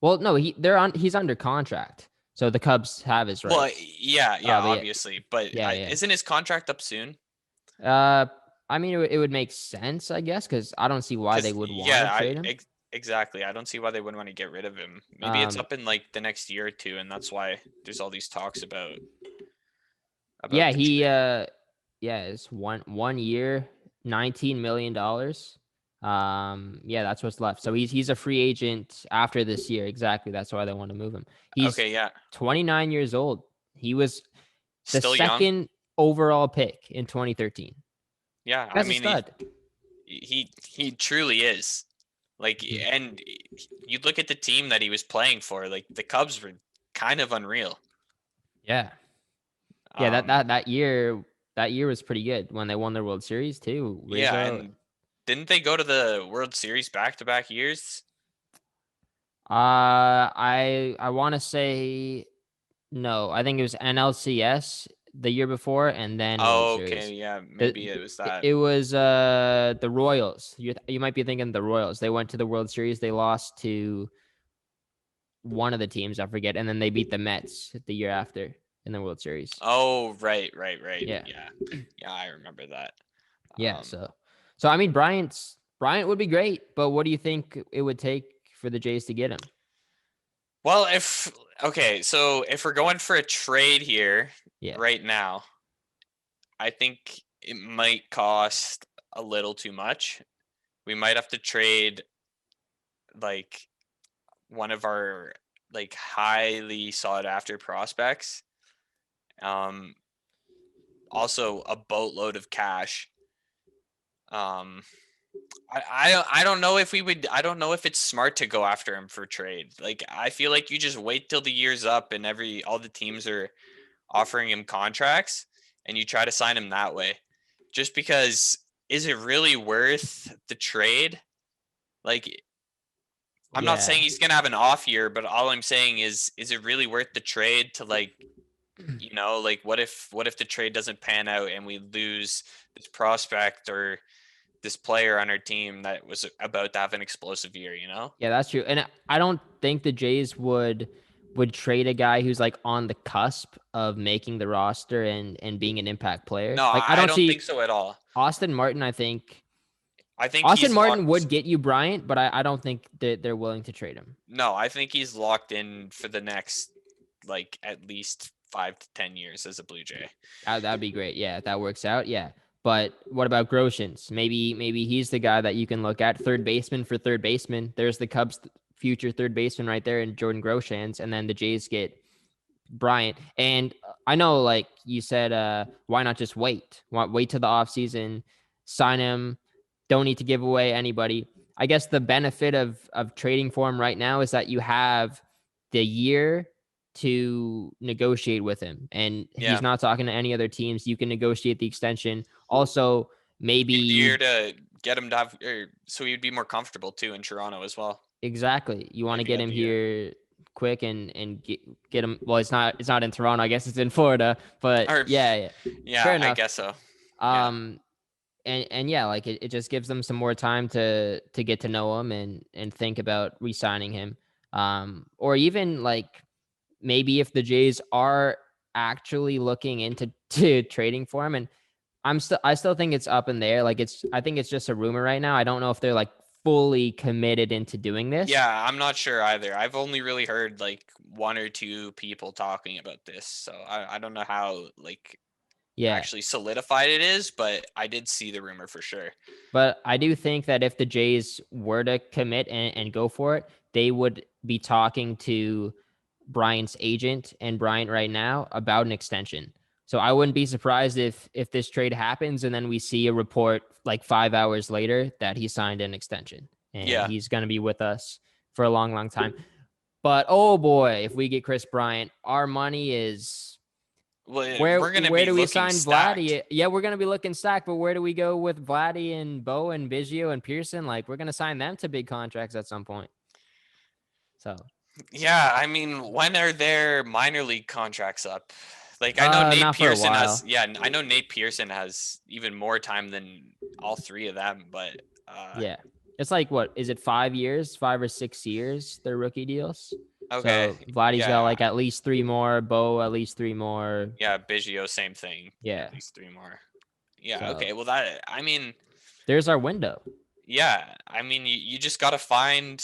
well, no, he's under contract. So the Cubs have his Well, rights. yeah, But obviously, but yeah. isn't his contract up soon? I mean, it would make sense, I guess, because I don't see why they Because would want to yeah, trade him. exactly. I don't see why they wouldn't want to get rid of him. Maybe it's Um, up in like the next year or two, and that's why there's all these talks about yeah, the trade. it's one year, $19 million. Yeah, that's what's left. So he's a free agent after this year. Exactly. That's why they want to move him. He's Okay, yeah, 29 years old. He was the still young. second overall pick in 2013. Yeah, I That's a mean stud. he truly is. Like, and you look at the team that he was playing for. Like the Cubs were kind of unreal. Yeah. Yeah, that year was pretty good when they won the World Series too. Yeah, Rizzo. and didn't they go to the World Series back-to-back years? I want to say no. I think it was NLCS the year before, and then World Oh, Series. okay, yeah, The, maybe it was that. it was the Royals. You might be thinking the Royals. They went to the World Series. They lost to one of the teams, I forget, and then they beat the Mets the year after in the World Series. Oh, right. Yeah. Yeah, yeah, I remember that. Yeah. So I mean, Bryant would be great, but what do you think it would take for the Jays to get him? Well, so if we're going for a trade here Yeah. right now, I think it might cost a little too much. We might have to trade like one of our like highly sought after prospects. Also a boatload of cash. I don't know if we would. I don't know if it's smart to go after him for trade. Like I feel like you just wait till the year's up and all the teams are offering him contracts, and you try to sign him that way. Just because, is it really worth the trade? Like, I'm not saying he's gonna have an off year, but all I'm saying is it really worth the trade to like, like what if the trade doesn't pan out and we lose this prospect or this player on our team that was about to have an explosive year, Yeah, that's true. And I don't think the Jays would trade a guy who's like on the cusp of making the roster and being an impact player. No, Like I I don't don't think see so at all. Austin Martin. I think Austin He's Martin locked. would get you Bryant, but I don't think that they're willing to trade him. No, I think he's locked in for the next like at least 5 to 10 years as a Blue Jay. That'd be great. Yeah, if that works out. Yeah. But what about Groshans? Maybe he's the guy that you can look at. Third baseman for third baseman. There's the Cubs' future third baseman right there in Jordan Groshans, and then the Jays get Bryant. And I know, like you said, why not just wait? Wait till the offseason, sign him. Don't need to give away anybody. I guess the benefit of trading for him right now is that you have the year to negotiate with him, and he's not talking to any other teams. You can negotiate the extension. Also, maybe you to get him to have, so he'd be more comfortable too in Toronto as well. Exactly. You want to get him here quick and get him. Well, it's not in Toronto. I guess it's in Florida. But yeah. Fair enough. I guess so. And yeah, like it just gives them some more time to get to know him and think about re-signing him. Or even like maybe if the Jays are actually looking into trading for him, and I still think it's up in there. Like I think it's just a rumor right now. I don't know if they're like fully committed into doing this. Yeah, I'm not sure either. I've only really heard like one or two people talking about this, so I don't know how like actually solidified it is, but I did see the rumor for sure. But I do think that if the Jays were to commit and go for it, they would be talking to Bryant's agent and Bryant right now about an extension. So I wouldn't be surprised if this trade happens and then we see a report like 5 hours later that he signed an extension and he's going to be with us for a long, long time. But oh boy, if we get Chris Bryant, our money is Well, where we're gonna where be do we looking sign stacked. Vladdy? Yeah, we're gonna be looking stacked, but where do we go with Vladdy and Bo and Biggio and Pearson? Like, we're gonna sign them to big contracts at some point. So Yeah, I mean, when are their minor league contracts up? Like, I know Nate not for a Pearson has, while. yeah, I know Nate Pearson has even more time than all three of them, but Yeah. It's like, what is it, 5 years, 5 or 6 years, their rookie deals? okay, So Vladdy's got yeah, like at least 3 more, Bo at least 3 more. yeah, Biggio, same thing, Yeah. at least 3 more. Yeah, So okay, well that, I mean, there's our window. yeah, I mean, you just gotta find,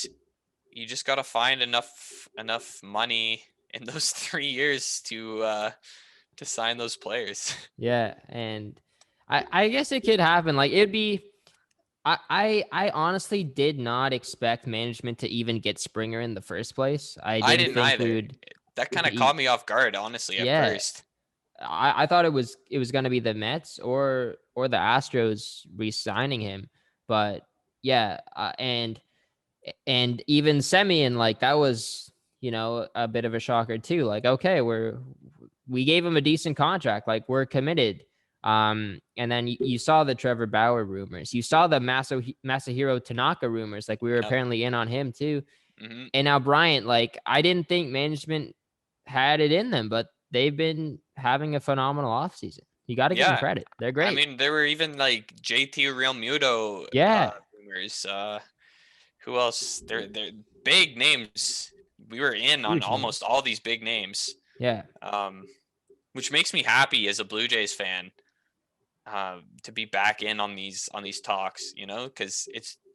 enough money in those 3 years to sign those players. Yeah. And I guess it could happen. Like, it'd be, I honestly did not expect management to even get Springer in the first place. I I didn't didn't think we either. would. That kind of caught me off guard, honestly, at Yeah, first. I thought it was going to be the Mets or the Astros re-signing him, but yeah, and even Semien, like, that was, a bit of a shocker too. Like, okay, we gave him a decent contract, like, we're committed. And then you saw the Trevor Bauer rumors, you saw the Masahiro Tanaka rumors, like, we were Yep. apparently in on him too. Mm-hmm. And now Bryant, like, I didn't think management had it in them, but they've been having a phenomenal offseason. You got to give them Yeah. credit. They're I great. mean, there were even like JT Real Muto Yeah. rumors. Who else? They're big names. We were in on Huge almost names. all these big names. Yeah. Which makes me happy as a Blue Jays fan, to be back in on these talks, because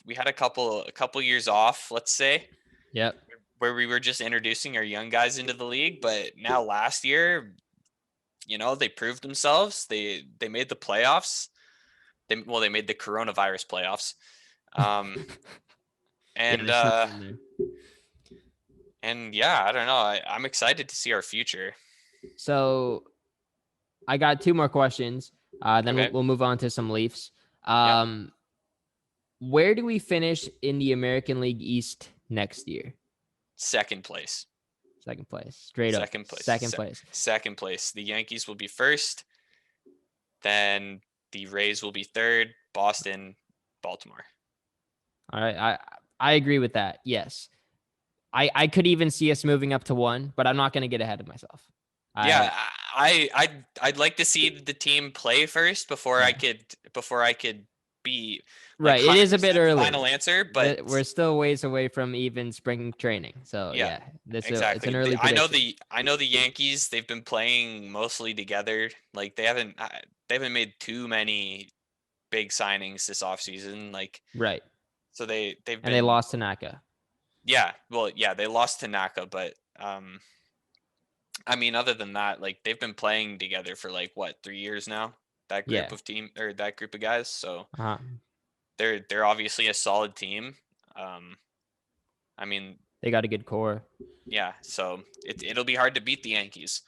we had a couple years off, let's say, Yep. where we were just introducing our young guys into the league, but now last year, they proved themselves. They made the playoffs. They made the coronavirus playoffs. Yeah, And there's something in there. and yeah, I don't know. I'm excited to see our future. So I got 2 more questions. Then Okay. we'll move on to some Leafs. Yep. Where do we finish in the American League East next year? Second place. Second place. Straight up. Second place. Second place. Second place. The Yankees will be first. Then the Rays will be third. Boston, Baltimore. All right. I agree with that. Yes. I could even see us moving up to 1, but I'm not going to get ahead of myself. Yeah, I'd like to see the team play first before I could be like right. It is a bit early. Final answer, but we're still ways away from even spring training. So yeah, exactly. It's an early prediction. I know the Yankees. They've been playing mostly together. Like they haven't made too many big signings this offseason. Like right. So they've been, and they lost Tanaka. Yeah, well, yeah, they lost Tanaka, but I mean, other than that, like they've been playing together for like what 3 years now. That group of team or that group of guys. So they're obviously a solid team. I mean, they got a good core. Yeah, so it'll be hard to beat the Yankees.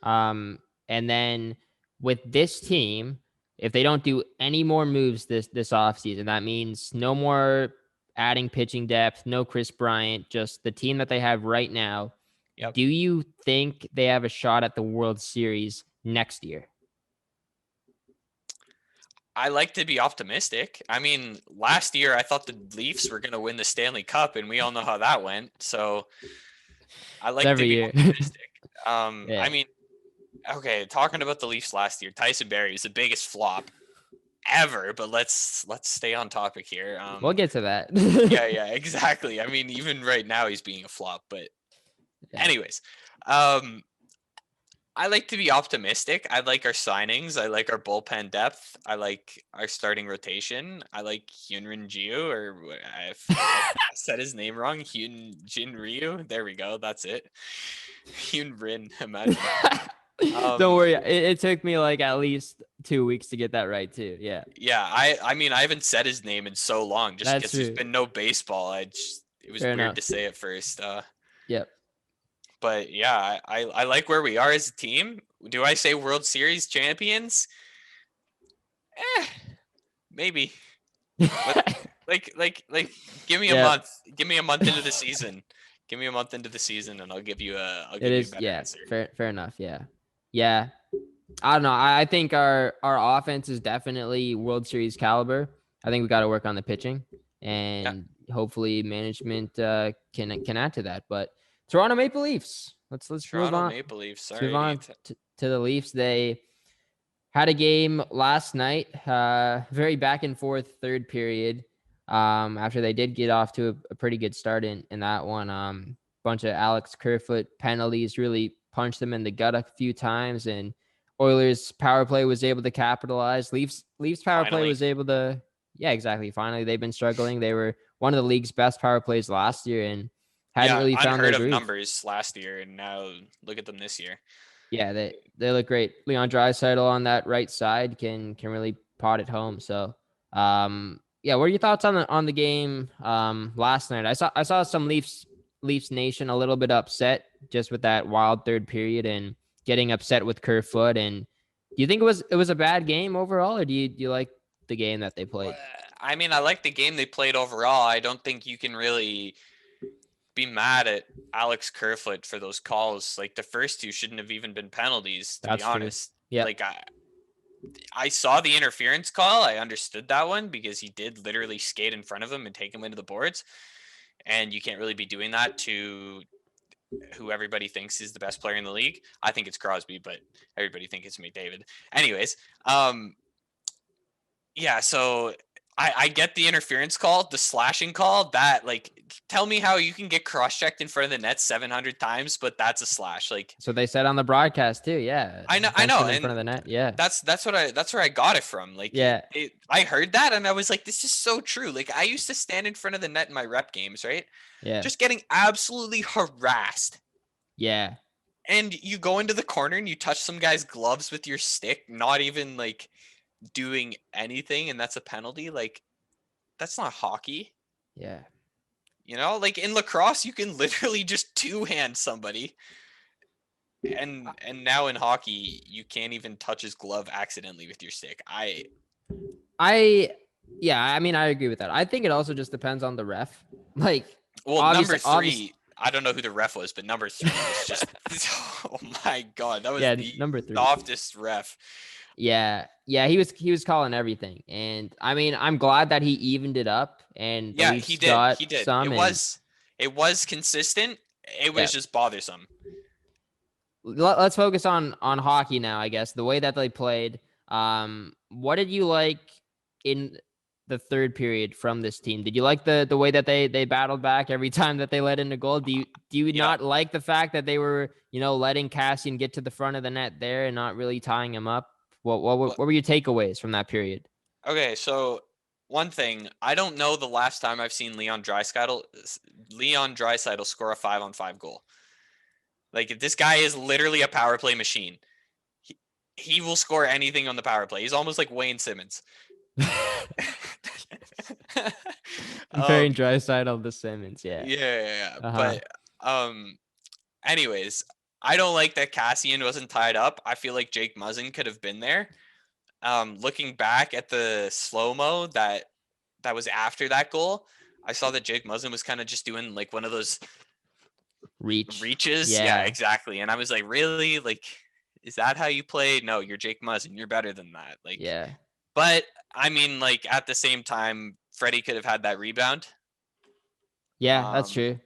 And then with this team, if they don't do any more moves this offseason, that means no more adding pitching depth, no Chris Bryant, just the team that they have right now. Yep. Do you think they have a shot at the World Series next year? I like to be optimistic. I mean, last year I thought the Leafs were going to win the Stanley Cup, and we all know how that went. So I like to be optimistic. I mean, okay, talking about the Leafs last year, Tyson Barrie is the biggest flop ever, but let's stay on topic here. We'll get to that. yeah, exactly. I mean, even right now he's being a flop, but anyways, I like to be optimistic. I like our signings. I like our bullpen depth. I like our starting rotation. I like Hyunrin Ryu, or if I said his name wrong, Hyunjin Ryu. There we go. That's it. Hyunrin, imagine that. Don't worry. It took me like at least 2 weeks to get that right too. Yeah. Yeah. I mean, I haven't said his name in so long just because there's been no baseball. It was weird to say at first. Yep. But yeah, I like where we are as a team. Do I say World Series champions? Maybe. Like, give me a Yeah, month. Give me a month into the season. Give me a month into the season, and I'll give you a it is. better Yeah, answer. fair enough. Yeah. I don't know. I think our offense is definitely World Series caliber. I think we got to work on the pitching, Yeah, and hopefully management can add to that. But Toronto Maple Leafs. Let's move Toronto on. Maple Leafs. Let's move Sorry. on to the Leafs. They had a game last night. Very back and forth third period. After they did get off to a pretty good start in that one. Bunch of Alex Kerfoot penalties really punched them in the gut a few times, and Oilers power play was able to capitalize. Leafs power play Finally. was able to, yeah, exactly. Finally, they've been struggling. They were one of the league's best power plays last year and hadn't Yeah, really found their unheard of groove. numbers last year, and now look at them this year. Yeah, they look great. Leon Draisaitl on that right side can really pot it home. So, yeah, what are your thoughts on the game last night? I saw some Leafs Nation a little bit upset just with that wild third period and getting upset with Kerfoot. And do you think it was a bad game overall, or do you like the game that they played? I mean, I like the game they played overall. I don't think you can really be mad at Alex Kerfoot for those calls. Like the first two shouldn't have even been penalties, to be That's true. honest. Yeah, Like I saw the interference call. I understood that one because he did literally skate in front of him and take him into the boards. And you can't really be doing that to who everybody thinks is the best player in the league. I think it's Crosby, but everybody thinks it's McDavid. Anyways, yeah, so I get the interference call, the slashing call. That like, tell me how you can get cross-checked in front of the net 700 times, but that's a slash. Like, so they said on the broadcast too. Yeah, I know, defenseman in front of and the net. Yeah, that's where I got it from. Like, yeah, I heard that and I was like, this is so true. Like, I used to stand in front of the net in my rep games, right? yeah, Just getting absolutely harassed. yeah. And you go into the corner and you touch some guy's gloves with your stick, not even like doing anything, and that's a penalty. Like, that's not hockey. Yeah. You know, like in lacrosse, you can literally just two-hand somebody, and now in hockey, you can't even touch his glove accidentally with your stick. I yeah, I mean I agree with that. I think it also just depends on the ref. Like Well, number obviously three, I don't know who the ref was, but number three was just oh my god, that was yeah, the number 3. softest ref. Yeah. Yeah, he was calling everything. And I mean, I'm glad that he evened it up and the Yeah, he Leafs did. got He did. some and It was consistent. It yeah. was just bothersome. Let's focus on hockey now, I guess. The way that they played. What did you like in the third period from this team? Did you like the way that they battled back every time that they let in a goal? Do you Yeah. not like the fact that they were, letting Cassian get to the front of the net there and not really tying him up? What were your takeaways from that period? Okay, so one thing, I don't know the last time I've seen Leon Draisaitl score a 5-on-5 goal. Like, this guy is literally a power play machine. He will score anything on the power play. He's almost like Wayne Simmons. Comparing Draisaitl to Simmons, yeah. Yeah. Uh-huh. But anyways, I don't like that Cassian wasn't tied up. I feel like Jake Muzzin could have been there. Looking back at the slow-mo that was after that goal, I saw that Jake Muzzin was kind of just doing like one of those reaches. Yeah, Yeah. exactly. And I was like, really? Like, is that how you play? No, you're Jake Muzzin. You're better than that. Like, Yeah. but I mean, like at the same time, Freddie could have had that rebound. Yeah, that's true.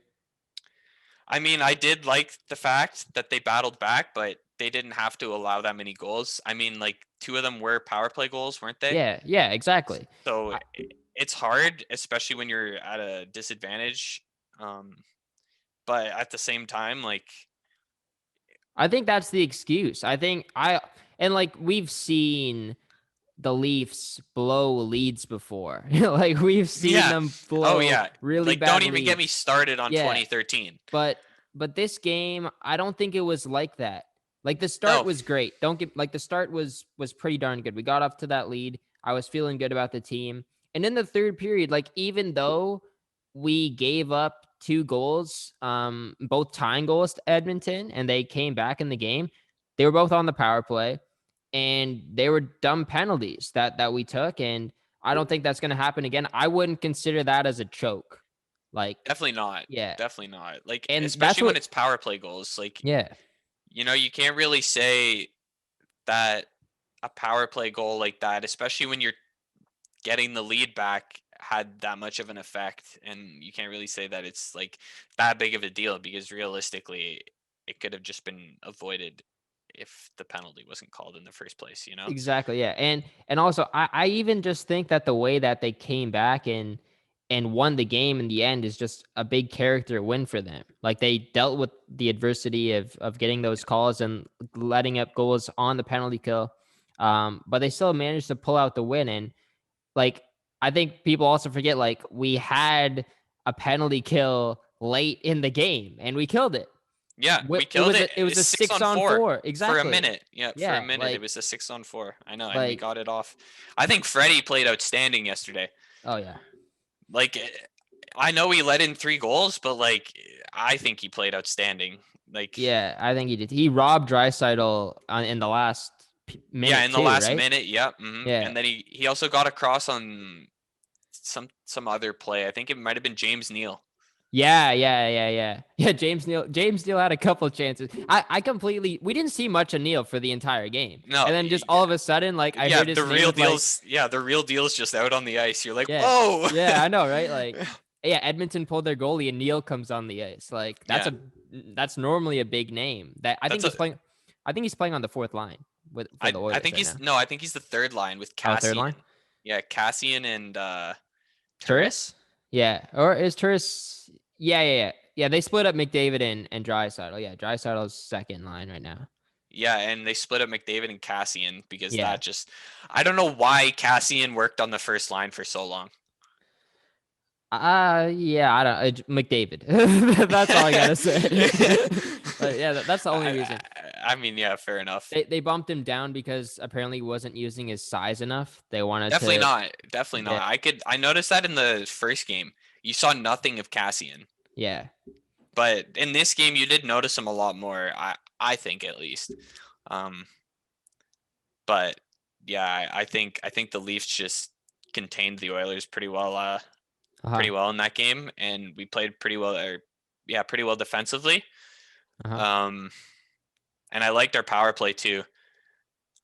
I mean, I did like the fact that they battled back, but they didn't have to allow that many goals. I mean, like 2 of them were power play goals, weren't they? Yeah, exactly. So it's hard, especially when you're at a disadvantage. But at the same time, like, I think that's the excuse. Like we've seen the Leafs blow leads before. Like we've seen them blow really like bad don't even get me leads. started on 2013. But this game, I don't think it was like that. Like the start No. was great. The start was pretty darn good. We got up to that lead. I was feeling good about the team. And in the third period, like even though we gave up 2 goals, both tying goals to Edmonton, and they came back in the game, they were both on the power play, and they were dumb penalties that we took. And I don't think that's going to happen again. I wouldn't consider that as a choke. Like, Definitely not. yeah. Definitely not. Like, And that's especially when what, it's power play goals. Like, yeah, you can't really say that a power play goal like that, especially when you're getting the lead back, had that much of an effect. And you can't really say that it's like that big of a deal, because realistically, it could have just been avoided if the penalty wasn't called in the first place. exactly. Yeah. And also I even just think that the way that they came back and won the game in the end is just a big character win for them. Like they dealt with the adversity of getting those calls and letting up goals on the penalty kill. But they still managed to pull out the win. And like, I think people also forget, like, we had a penalty kill late in the game and we killed it. Yeah, we killed it. It was a Six on 6-on-4. four for a Exactly. minute. Yeah, for a Yeah. minute it was a 6-on-4. I know, and we Like, got it off. I think Freddie played outstanding yesterday. oh yeah. Like, I know he let in 3 goals, but like, I think he played outstanding. Like, Yeah, I think he did. He robbed Draisaitl in the last yeah, minute in the too, last right? minute, yeah, Yeah. and then he also got across on some other play. I think it might have been James Neal. Yeah, James Neal had a couple chances. I completely, we didn't see much of Neal for the entire game. No, And then just all of a sudden, like, I yeah, heard the his name real with like, deal's the real deal's just out on the ice. You're like, yeah. whoa. Yeah, I know, right? Like, yeah, Edmonton pulled their goalie and Neal comes on the ice. Like, Yeah, that's normally a big name. That that's a. I think he's playing on the fourth line for the I Oilers think right now. I think he's the third line with Oh, third Cassian. line? Yeah, Cassian and Turris? Turris. Yeah. Or is Turris? Yeah, they split up McDavid and Draisaitl. Yeah, Draisaitl's second line right now. Yeah, and they split up McDavid and Cassian because Yeah. I don't know why Cassian worked on the first line for so long. Yeah, I don't. McDavid. That's all I gotta say. But yeah, that's the only reason. I mean, yeah, fair enough. They bumped him down because apparently he wasn't using his size enough. They wanted Definitely to. not. Definitely Yeah. not. I noticed that in the first game. You saw nothing of Cassian. Yeah. But in this game you did notice him a lot more. I think, at least. But yeah, I think the Leafs just contained the Oilers pretty well pretty well in that game, and we played pretty well pretty well defensively. And I liked our power play too.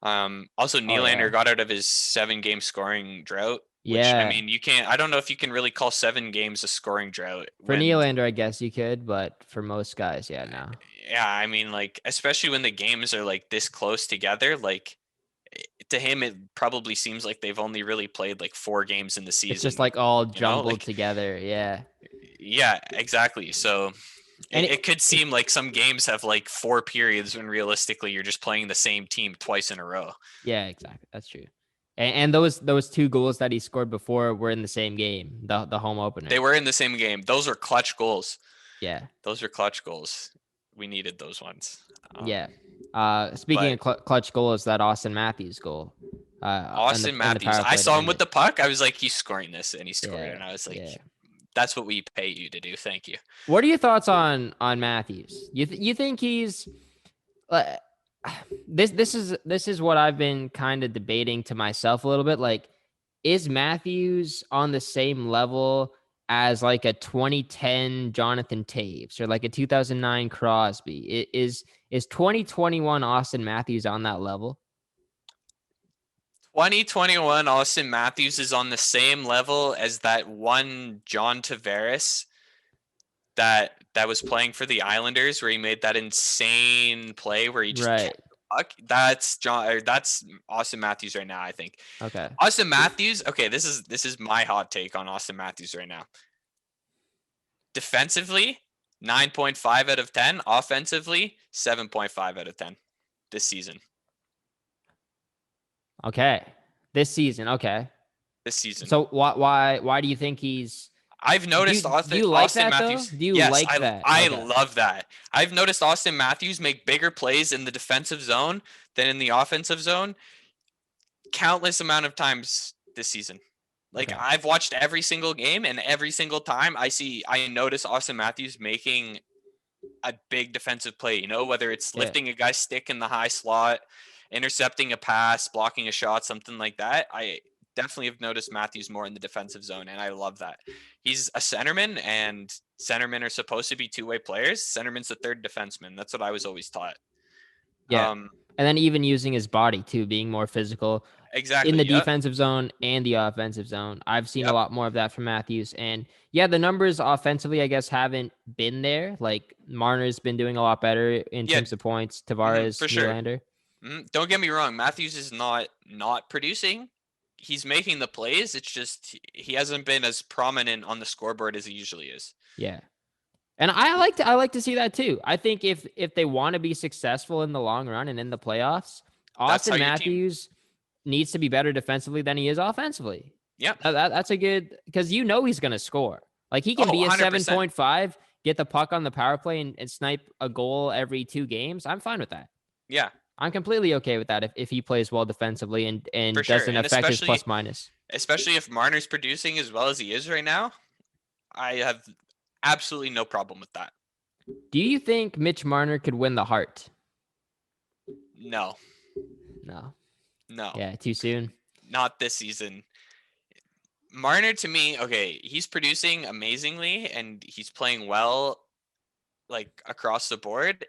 Also, Nylander got out of his 7-game scoring drought, which, I mean, I don't know if you can really call 7 games a scoring drought. For Nylander, I guess you could, but for most guys, yeah, no. Yeah, I mean, like, especially when the games are like this close together, like, to him it probably seems like they've only really played like 4 games in the season. It's just like all jumbled like, together. Yeah. Yeah, exactly. So it could seem like some games have like 4 periods when realistically you're just playing the same team twice in a row. Yeah, exactly. That's true. And those 2 goals that he scored before were in the same game, the home opener. They were in the same game. Those are clutch goals. Yeah. Those are clutch goals. We needed those ones. Yeah. Speaking of clutch goals, that Austin Matthews goal. Austin Matthews. I saw him with the puck. I was like, he's scoring this, and he scored it. And I was like, that's what we pay you to do. Thank you. What are your thoughts on Matthews? You think he's this is what I've been kind of debating to myself a little bit. Like, is Matthews on the same level as like a 2010 Jonathan Taves or like a 2009 Crosby? Is 2021 Austin Matthews on that level? 2021 Austin Matthews is on the same level as that one John Tavares that was playing for the Islanders, where he made that insane play where he just kept the puck. That's Austin Matthews right now, I think. Okay. Austin Matthews. Okay, this is my hot take on Austin Matthews right now. Defensively, 9.5 out of 10. Offensively, 7.5 out of 10 this season. Okay. This season. Okay. This season. So why do you think he's? I've noticed do you like Austin that, Matthews. Though? Do you yes, like I, that? I love that. I've noticed Austin Matthews make bigger plays in the defensive zone than in the offensive zone countless amount of times this season. Like, I've watched every single game, and every single time I notice Austin Matthews making a big defensive play, whether it's lifting a guy's stick in the high slot, intercepting a pass, blocking a shot, something like that. definitely have noticed Matthews more in the defensive zone, and I love that. He's a centerman, and centermen are supposed to be two-way players. Centerman's the third defenseman. That's what I was always taught. Yeah. And then even using his body too, being more physical in Exactly. the Yep. defensive zone and the offensive zone. I've seen a Yep. lot more of that from Matthews. And yeah, the numbers offensively, I guess, haven't been there. Like Marner's been doing a lot better in Yeah. terms of points. Tavares, For sure. Nylander. Don't get me wrong. Matthews is not producing. He's making the plays. It's just he hasn't been as prominent on the scoreboard as he usually is. Yeah. And I like to see that too. I think if they want to be successful in the long run and in the playoffs, Austin Matthews needs to be better defensively than he is offensively. Yeah. That's a good, because he's going to score. Like he can be a 7.5, get the puck on the power play and snipe a goal every 2 games. I'm fine with that. Yeah. I'm completely okay with that if he plays well defensively and doesn't affect his plus minus. Especially if Marner's producing as well as he is right now, I have absolutely no problem with that. Do you think Mitch Marner could win the Hart? No. Yeah, too soon. Not this season. Marner, to me, okay, he's producing amazingly and he's playing well, like across the board.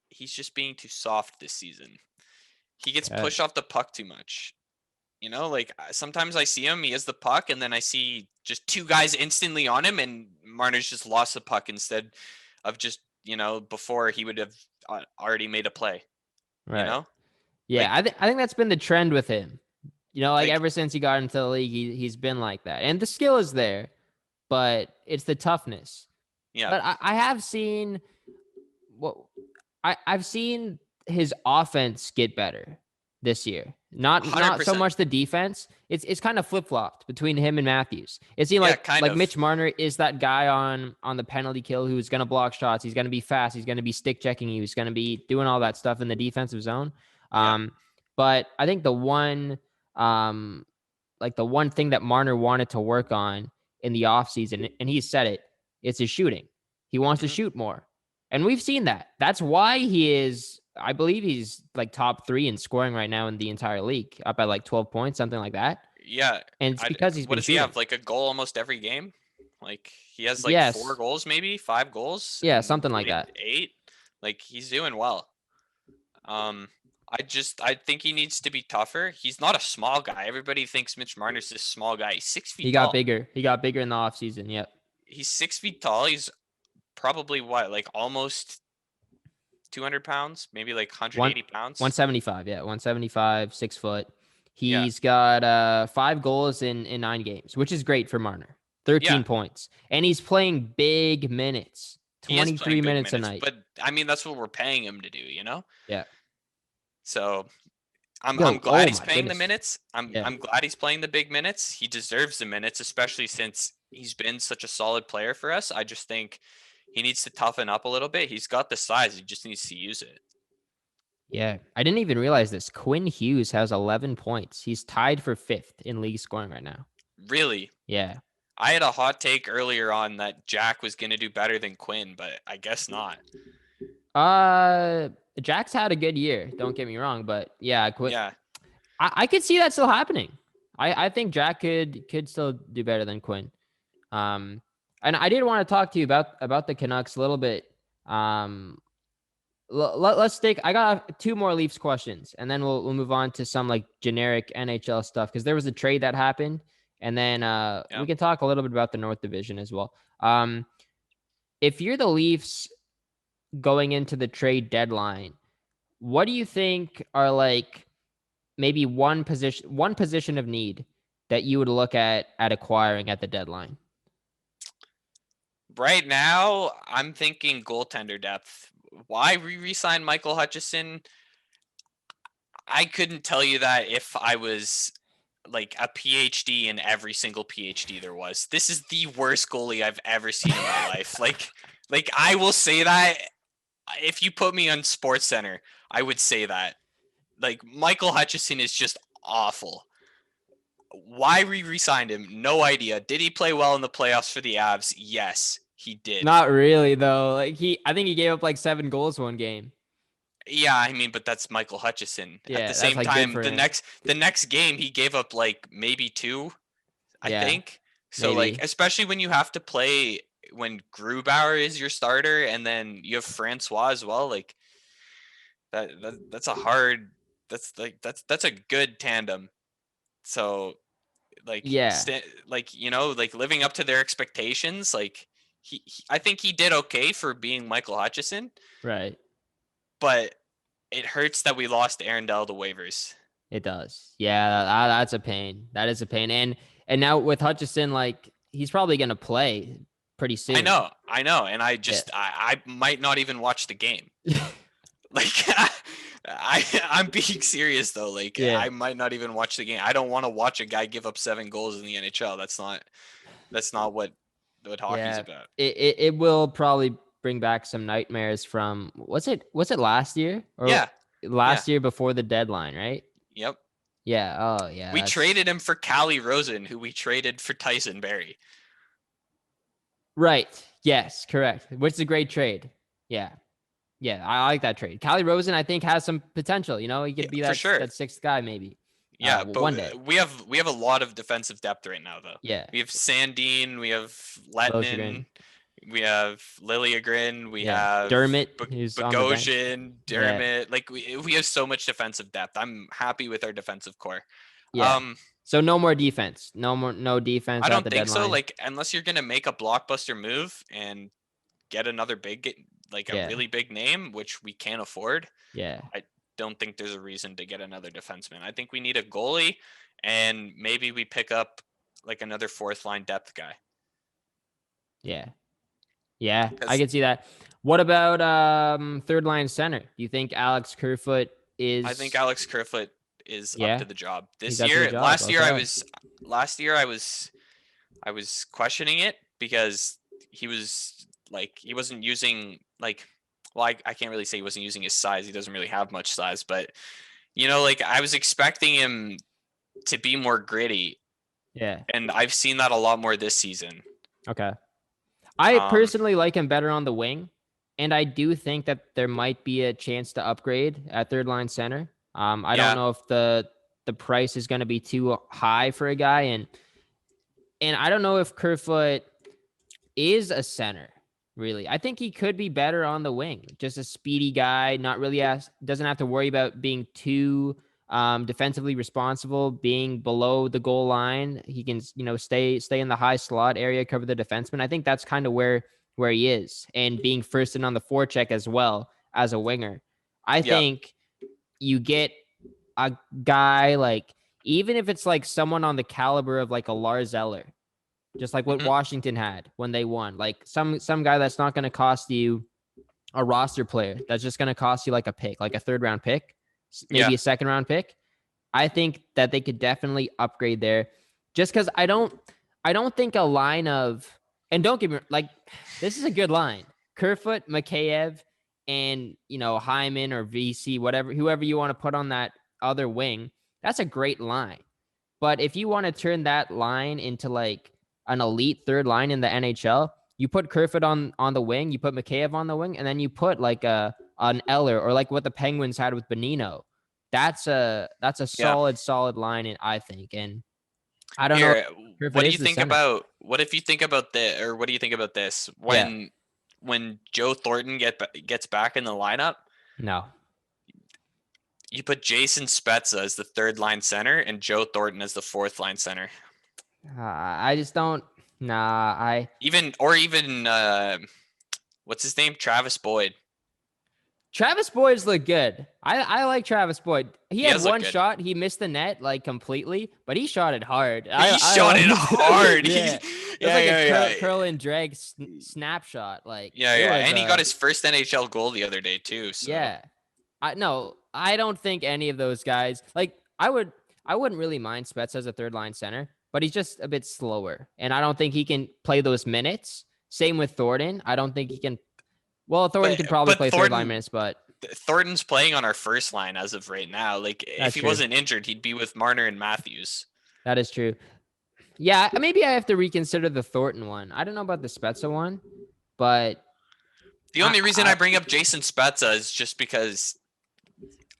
He's just being too soft this season. He gets pushed off the puck too much. You know, like sometimes I see him, he has the puck, and then I see just 2 guys instantly on him, and Marner's just lost the puck instead of just, before he would have already made a play. Right. You know? Yeah, I think that's been the trend with him. Ever since he got into the league, he's been like that. And the skill is there, but it's the toughness. Yeah. But I have seen I've seen his offense get better this year. Not so much the defense. It's kind of flip-flopped between him and Matthews. It seemed like Mitch Marner is that guy on the penalty kill who's going to block shots. He's going to be fast. He's going to be stick checking you. He's going to be doing all that stuff in the defensive zone. But I think the one thing that Marner wanted to work on in the offseason, and he said it, it's his shooting. He wants to shoot more. And we've seen that. That's why I believe he's like top 3 in scoring right now in the entire league, up at like 12 points, something like that. Yeah. And it's because he's been shooting. He have? Like a goal almost every game? Like he has 4 goals, maybe 5 goals. Yeah, something like that. 8. Like he's doing well. I think he needs to be tougher. He's not a small guy. Everybody thinks Mitch Marner's this small guy. He's 6 feet tall. He got bigger in the offseason. Yep. He's 6 feet tall. He's probably almost 200 pounds, maybe like 180 pounds. 175. Yeah. 175, 6 foot. He's got 5 goals in 9 games, which is great for Marner. 13 points. And he's playing big minutes. 23 minutes a night. But I mean, that's what we're paying him to do, Yeah. So I'm glad he's playing the minutes. I'm glad he's playing the big minutes. He deserves the minutes, especially since he's been such a solid player for us. I just think he needs to toughen up a little bit. He's got the size. He just needs to use it. Yeah. I didn't even realize this. Quinn Hughes has 11 points. He's tied for 5th in league scoring right now. Really? Yeah. I had a hot take earlier on that Jack was going to do better than Quinn, but I guess not. Jack's had a good year. Don't get me wrong, but yeah, Yeah. I could see that still happening. I think Jack could still do better than Quinn. And I did want to talk to you about the Canucks a little bit. Let's take. I got 2 more Leafs questions, and then we'll move on to some like generic NHL stuff because there was a trade that happened, and then we can talk a little bit about the North Division as well. If you're the Leafs going into the trade deadline, what do you think are like maybe one position of need that you would look at acquiring at the deadline? Right now, I'm thinking goaltender depth. Why re-sign Michael Hutchison? I couldn't tell you that if I was like a PhD in every single PhD there was. This is the worst goalie I've ever seen in my life. Like I will say that if you put me on SportsCenter, I would say that. Like Michael Hutchison is just awful. Why we re-signed him? No idea. Did he play well in the playoffs for the Avs? Yes, he did. Not really though. I think he gave up like 7 goals one game. Yeah, I mean, but that's Michael Hutchison. At the Yeah, that's same like good time, for the him. next game he gave up like maybe 2, I Yeah, think. So like, maybe. especially when you have to play when Grubauer is your starter and then you have Francois as well, like that's a hard that's a good tandem. So like Yeah, like like living up to their expectations, like I think he did okay for being Michael Hutchison, right. but it hurts that we lost Arundel to waivers. It does. Yeah, that's a pain. That is a pain. And now with Hutchison, like he's probably gonna play pretty soon. I know, and Yeah. I might not even watch the game. Like I'm being serious though. Like Yeah. I might not even watch the game. I don't want to watch a guy give up 7 goals in the NHL. That's not what hockey's Yeah. about. It will probably bring back some nightmares from was it last year or Yeah, yeah, last year before the deadline, right? yep. Yeah. Oh yeah. We That's traded him for Callie Rosen, who we traded for Tyson Berry. right. Yes, correct. Which is a great trade. Yeah. Yeah, I like that trade. Callie Rosen, I think, has some potential. He Yeah, could be for that sure. that sixth guy maybe. Yeah, One day. but we have a lot of defensive depth right now, though. Yeah. We have Sandine, we have Lettinen, Liljegren. we have Liljegren, we Yeah. have Dermott, who's on the bench. Bogosian, Yeah. Dermott. Like we have so much defensive depth. I'm happy with our defensive core. Yeah. So no more defense. No defense I at don't the think so. deadline. Like unless you're gonna make a blockbuster move and get another like a Yeah. really big name, which we can't afford. Yeah. I don't think there's a reason to get another defenseman. I think we need a goalie, and maybe we pick up like another fourth line depth guy. Yeah. Yeah. I Because can see that. What about third line center? Do you think Alex Kerfoot is I think Alex Kerfoot is up yeah, to the job he's this up to the year. job. Okay. Last year I was questioning it because he wasn't using like well I can't really say he wasn't using his size. He doesn't really have much size, but like I was expecting him to be more gritty, Yeah. and I've seen that a lot more this season. Okay. I Um, personally like him better on the wing, and I do think that there might be a chance to upgrade at third line center. I don't yeah, know if the price is going to be too high for a guy, and I don't know if Kerfoot is a center. Really, I think he could be better on the wing. Just a speedy guy, not really doesn't have to worry about being too defensively responsible, being below the goal line. He can, stay in the high slot area, cover the defenseman. I think that's kind of where he is, and being first in on the forecheck as well as a winger. I yeah, think you get a guy like, even if it's like someone on the caliber of like a Lars Eller, just like what hmm Washington had when they won, like some guy that's not going to cost you a roster player, that's just going to cost you like a pick, like a third round pick, yeah, maybe a second round pick. I think that they could definitely upgrade there, just because I don't think a line of, and don't get me like, this is a good line. Kerfoot, Mikheyev, and Hyman or VC, whoever you want to put on that other wing. That's a great line. But if you want to turn that line into like an elite third line in the NHL, you put Kerfoot on the wing, you put Mikheyev on the wing, and then you put like an Eller, or like what the Penguins had with Bonino. That's a yeah. solid line, and I think. And I don't know if Here, Kerfoot is the center. what if you think about this, or what do you think about this Yeah. when Joe Thornton gets back in the lineup? No. You put Jason Spezza as the third line center and Joe Thornton as the fourth line center. I just don't. Nah. Even what's his name? Travis Boyd. Travis Boyd's look good. I like Travis Boyd. He had does look one good. shot. He missed the net like completely, but he shot it hard. He shot it hard. Yeah. It was like a curl and drag snapshot. Like yeah, and he got his first NHL goal the other day too. So. Yeah. I don't think any of those guys, like I wouldn't really mind Spets as a third line center, but he's just a bit slower, and I don't think he can play those minutes. Same with Thornton. I don't think he can. Well, Thornton could probably play third line minutes, but Thornton's playing on our first line as of right now. Like if he true. wasn't injured, he'd be with Marner and Matthews. That is true. Yeah, maybe I have to reconsider the Thornton one. I don't know about the Spezza one, but the only reason I bring up Jason Spezza is just because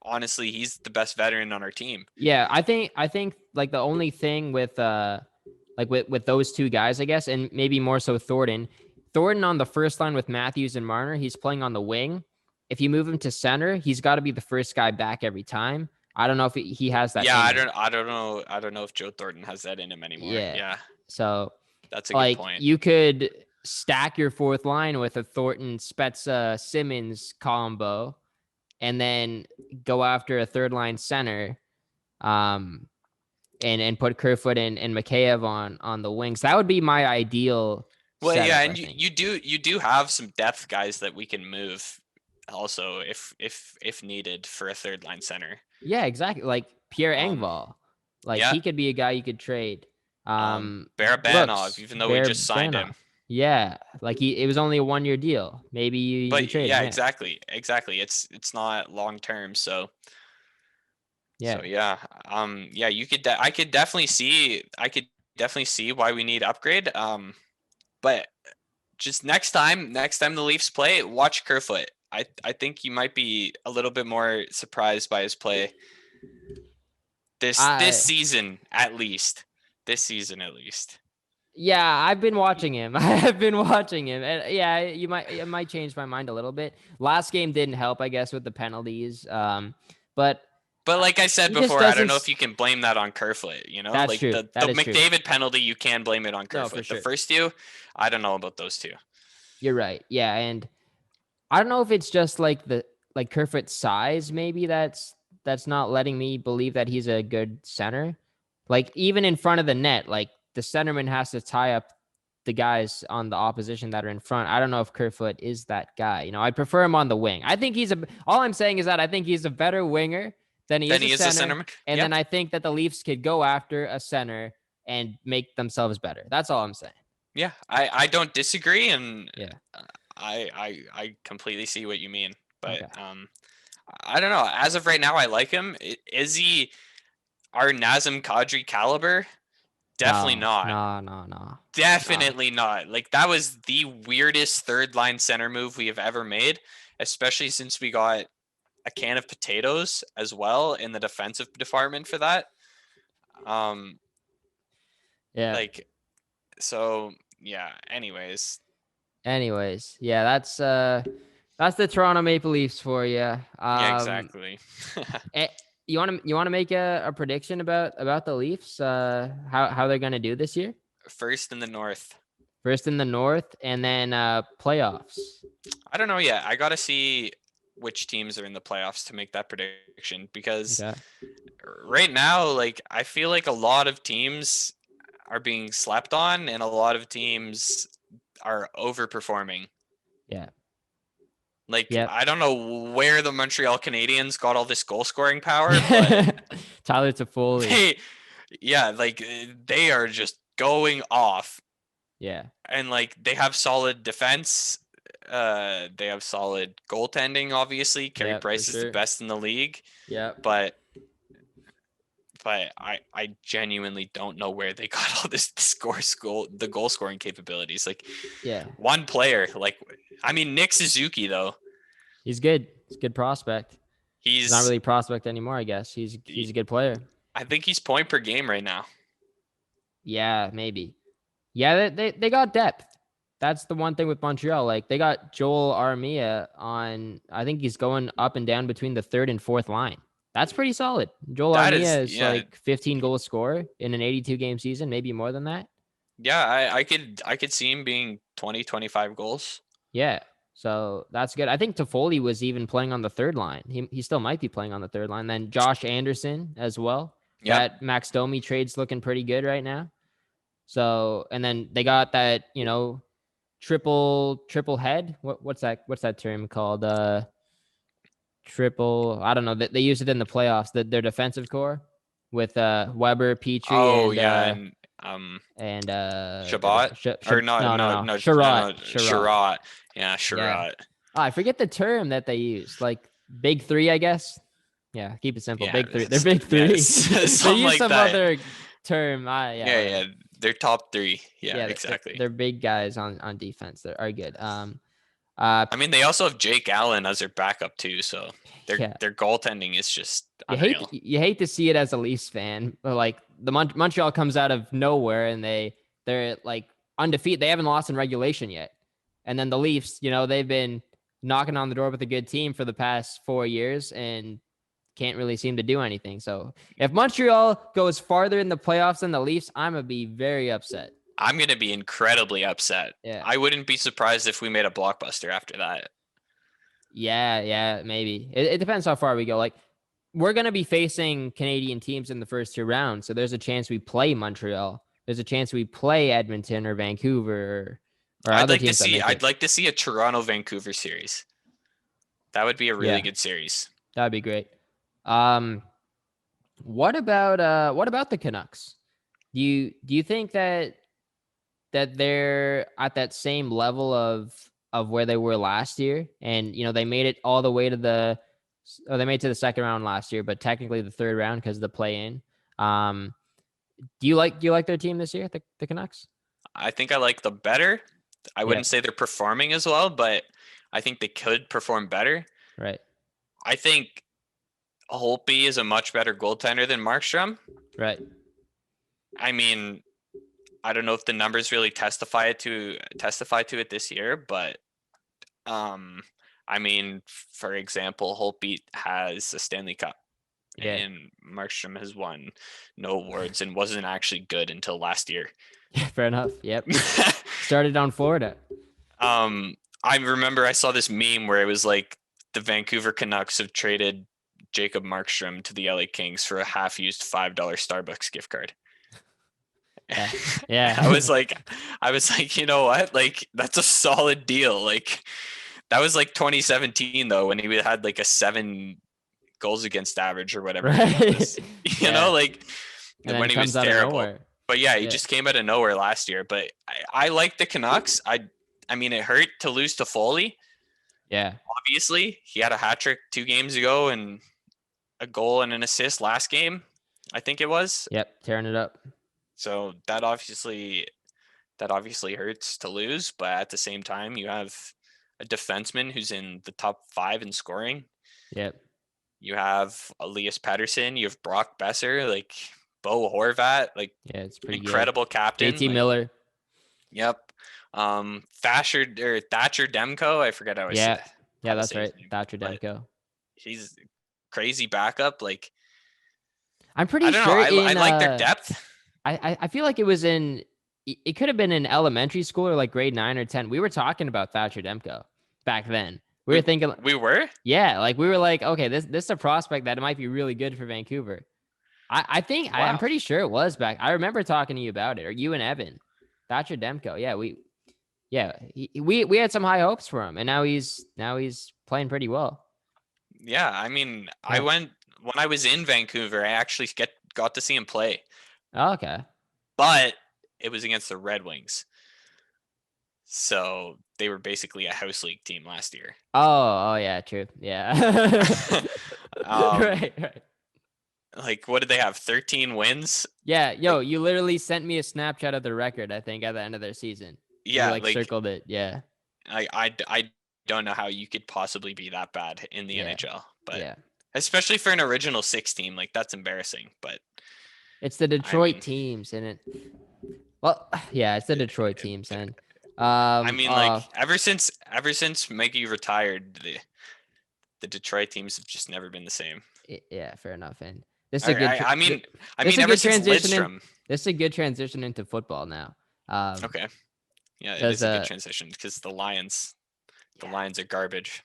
honestly, he's the best veteran on our team. Yeah, I think like the only thing with with those two guys, I guess, and maybe more so Thornton on the first line with Matthews and Marner, he's playing on the wing. If you move him to center, he's got to be the first guy back every time. I don't know if he has that. Yeah, in I him. don't know if Joe Thornton has that in him anymore. Yeah. Yeah, So that's a good like point. you could stack your fourth line with a Thornton, Spezza, Simmons combo, and then go after a third line center, and put Kerfoot and Mikheyev on the wings. That would be my ideal. Well, setup, yeah, and you do have some depth guys that we can move also if needed for a third line center. Yeah, exactly. Like Pierre Engvall, like yeah. he could be a guy you could trade. Barabanov, even though we just signed him. Yeah, like it was only a 1-year deal. Maybe you trade him. Exactly. It's not long term, so yeah. So yeah, you could. I could definitely see why we need upgrade. But just next time the Leafs play, watch Kerfoot. I think you might be a little bit more surprised by his play this season at least. Yeah, I've been watching him. And yeah, it might change my mind a little bit. Last game didn't help, I guess, with the penalties. But like I said before, I don't know if you can blame that on Kerfoot. You know, that's like true. the McDavid penalty, you can blame it on Kerfoot. No, for sure. The first two, I don't know about those two. You're right. Yeah, and I don't know if it's just like Kerfoot's size, maybe that's not letting me believe that he's a good center. Like even in front of the net, like the centerman has to tie up the guys on the opposition that are in front. I don't know if Kerfoot is that guy. You know, I prefer him on the wing. I think all I'm saying is that I think he's a better winger than he is a center. And then I think that the Leafs could go after a center and make themselves better. That's all I'm saying. Yeah, I don't disagree, and I completely see what you mean. But okay. I don't know. As of right now, I like him. Is he our Nazem Kadri caliber? Definitely not. No. Definitely not. Like that was the weirdest third line center move we have ever made, especially since we got a can of potatoes as well in the defensive department for that. Yeah. Like, so yeah. Anyways, yeah, that's the Toronto Maple Leafs for you. Yeah, exactly. You want to make a prediction about the Leafs? How they're gonna do this year? First in the North, and then playoffs. I don't know yet. I gotta see which teams are in the playoffs to make that prediction, because right now, like, I feel like a lot of teams are being slept on and a lot of teams are overperforming. Yeah. Like, I don't know where the Montreal Canadiens got all this goal scoring power, but Tyler Toffoli. They are just going off. Yeah. And like they have solid defense. They have solid goaltending, obviously. Carey Price is the best in the league. Yeah. But I genuinely don't know where they got all the goal scoring capabilities. Like, one player, like, I mean, Nick Suzuki, though. He's good. He's a good prospect. He's not really a prospect anymore, I guess. He's a good player. I think he's point per game right now. Yeah, maybe. Yeah, they got depth. That's the one thing with Montreal. Like, they got Joel Armia on, I think he's going up and down between the third and fourth line. That's pretty solid. Joel Armia is like 15 goal scorer in an 82 game season, maybe more than that. Yeah, I could see him being 20, 25 goals. Yeah. So that's good. I think Toffoli was even playing on the third line. He still might be playing on the third line. Then Josh Anderson as well. Yeah. That Max Domi trade's looking pretty good right now. So, and then they got that, triple head. What's that term called? Triple. I don't know. They used it in the playoffs. Their defensive core with Weber, Petrie, and Shabbat Sherratt. Yeah, Sherratt. Yeah. Oh, I forget the term that they use. Like big three, I guess. Yeah, keep it simple. Big three. They're big three. They use some other term. They're top three. Yeah, exactly. They're big guys on defense. They are good. I mean, they also have Jake Allen as their backup too, so Yeah. their goaltending is just You unreal. hate to see it as a Leafs fan, but like the Montreal comes out of nowhere and they're like undefeated. They haven't lost in regulation yet. And then the Leafs, they've been knocking on the door with a good team for the past 4 years and can't really seem to do anything. So if Montreal goes farther in the playoffs than the Leafs, I'm gonna be very upset. I'm gonna be incredibly upset. Yeah. I wouldn't be surprised if we made a blockbuster after that. Yeah, maybe. It depends how far we go. Like, we're going to be facing Canadian teams in the first 2 rounds. So there's a chance we play Montreal. There's a chance we play Edmonton or Vancouver or other teams that make it. I'd like to see a Toronto-Vancouver series. That would be a really good series. That'd be great. What about the Canucks? Do you think that they're at that same level of where they were last year? And they made it all the way to they made it to the second round last year, but technically the third round because of the play-in. Do you like their team this year, the Canucks? I think I like them better. I wouldn't say they're performing as well, but I think they could perform better. Right. I think Holtby is a much better goaltender than Markstrom. Right. I mean, I don't know if the numbers really testify to it this year, but I mean, for example, Holtby has a Stanley Cup, and Markstrom has won no awards and wasn't actually good until last year. Fair enough. Yep. Started on Florida. I remember I saw this meme where it was like the Vancouver Canucks have traded Jacob Markstrom to the LA Kings for a half-used $5 Starbucks gift card. Yeah. I was like, you know what? Like, that's a solid deal. Like, that was like 2017 though, when he had like a 7 goals against average or whatever. Right. You know, like when he was terrible. But yeah, he just came out of nowhere last year. But I like the Canucks. I mean, it hurt to lose to Foley. Yeah. Obviously, he had a hat trick 2 games ago and a goal and an assist last game, I think it was. Yep, tearing it up. So that obviously hurts to lose, but at the same time, you have a defenseman who's in the top 5 in scoring. Yep. You have Elias Pettersson. You have Brock Besser, like Bo Horvat, like it's pretty incredible good. captain. JT Miller. Yep. Thatcher Demko. I forget how I said. Yeah, that's right. Thatcher Demko. He's crazy backup. Like, I'm pretty sure. I like their depth. I feel like it could have been in elementary school or like grade 9 or 10. We were talking about Thatcher Demko back then. We were thinking. We were? Yeah, like we were like, okay, this is a prospect that might be really good for Vancouver. I think I'm pretty sure it was back. I remember talking to you about it, or you and Evan. Thatcher Demko. Yeah, we had some high hopes for him, and now he's playing pretty well. Yeah, I mean, yeah. When I was in Vancouver, I actually got to see him play. Oh, okay. But it was against the Red Wings. So they were basically a house league team last year. Oh yeah, true. Yeah. Right. Like, what did they have? 13 wins? Yeah, you literally sent me a Snapchat of the record, I think, at the end of their season. Yeah, you circled it. Yeah. I don't know how you could possibly be that bad in the NHL, but yeah. Especially for an original 6 team, like that's embarrassing. But it's the Detroit teams, and it's the Detroit teams, and ever since Mikey retired, the Detroit teams have just never been the same. Yeah, fair enough. And this is a good. Ever since Lidstrom. This is a good transition into football now. Okay. Yeah, it is a good transition because the Lions are garbage.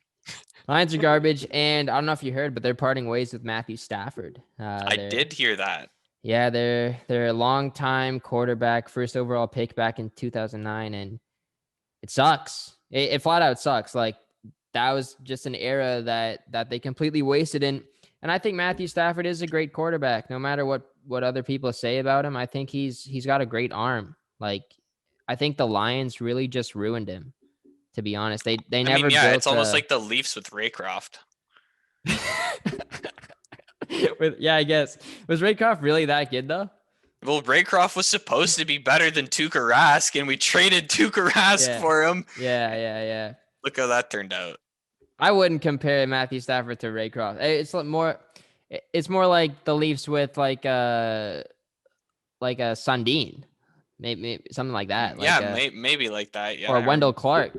Lions are garbage, and I don't know if you heard, but they're parting ways with Matthew Stafford. I did hear that. Yeah, they're a long-time quarterback, first overall pick back in 2009, and it sucks. It flat out sucks. Like, that was just an era that they completely wasted in. And I think Matthew Stafford is a great quarterback, no matter what other people say about him. I think he's got a great arm. Like, I think the Lions really just ruined him, to be honest. They never built it's almost like the Leafs with Raycroft. I guess. Was Raycroft really that good, though? Well, Raycroft was supposed to be better than Tuukka Rask, and we traded Tuukka Rask for him. Yeah. Look how that turned out. I wouldn't compare Matthew Stafford to Ray Croft. It's more like the Leafs with like a Sundin, maybe something like that, Yeah, maybe like that. or Yeah. Wendell Clark.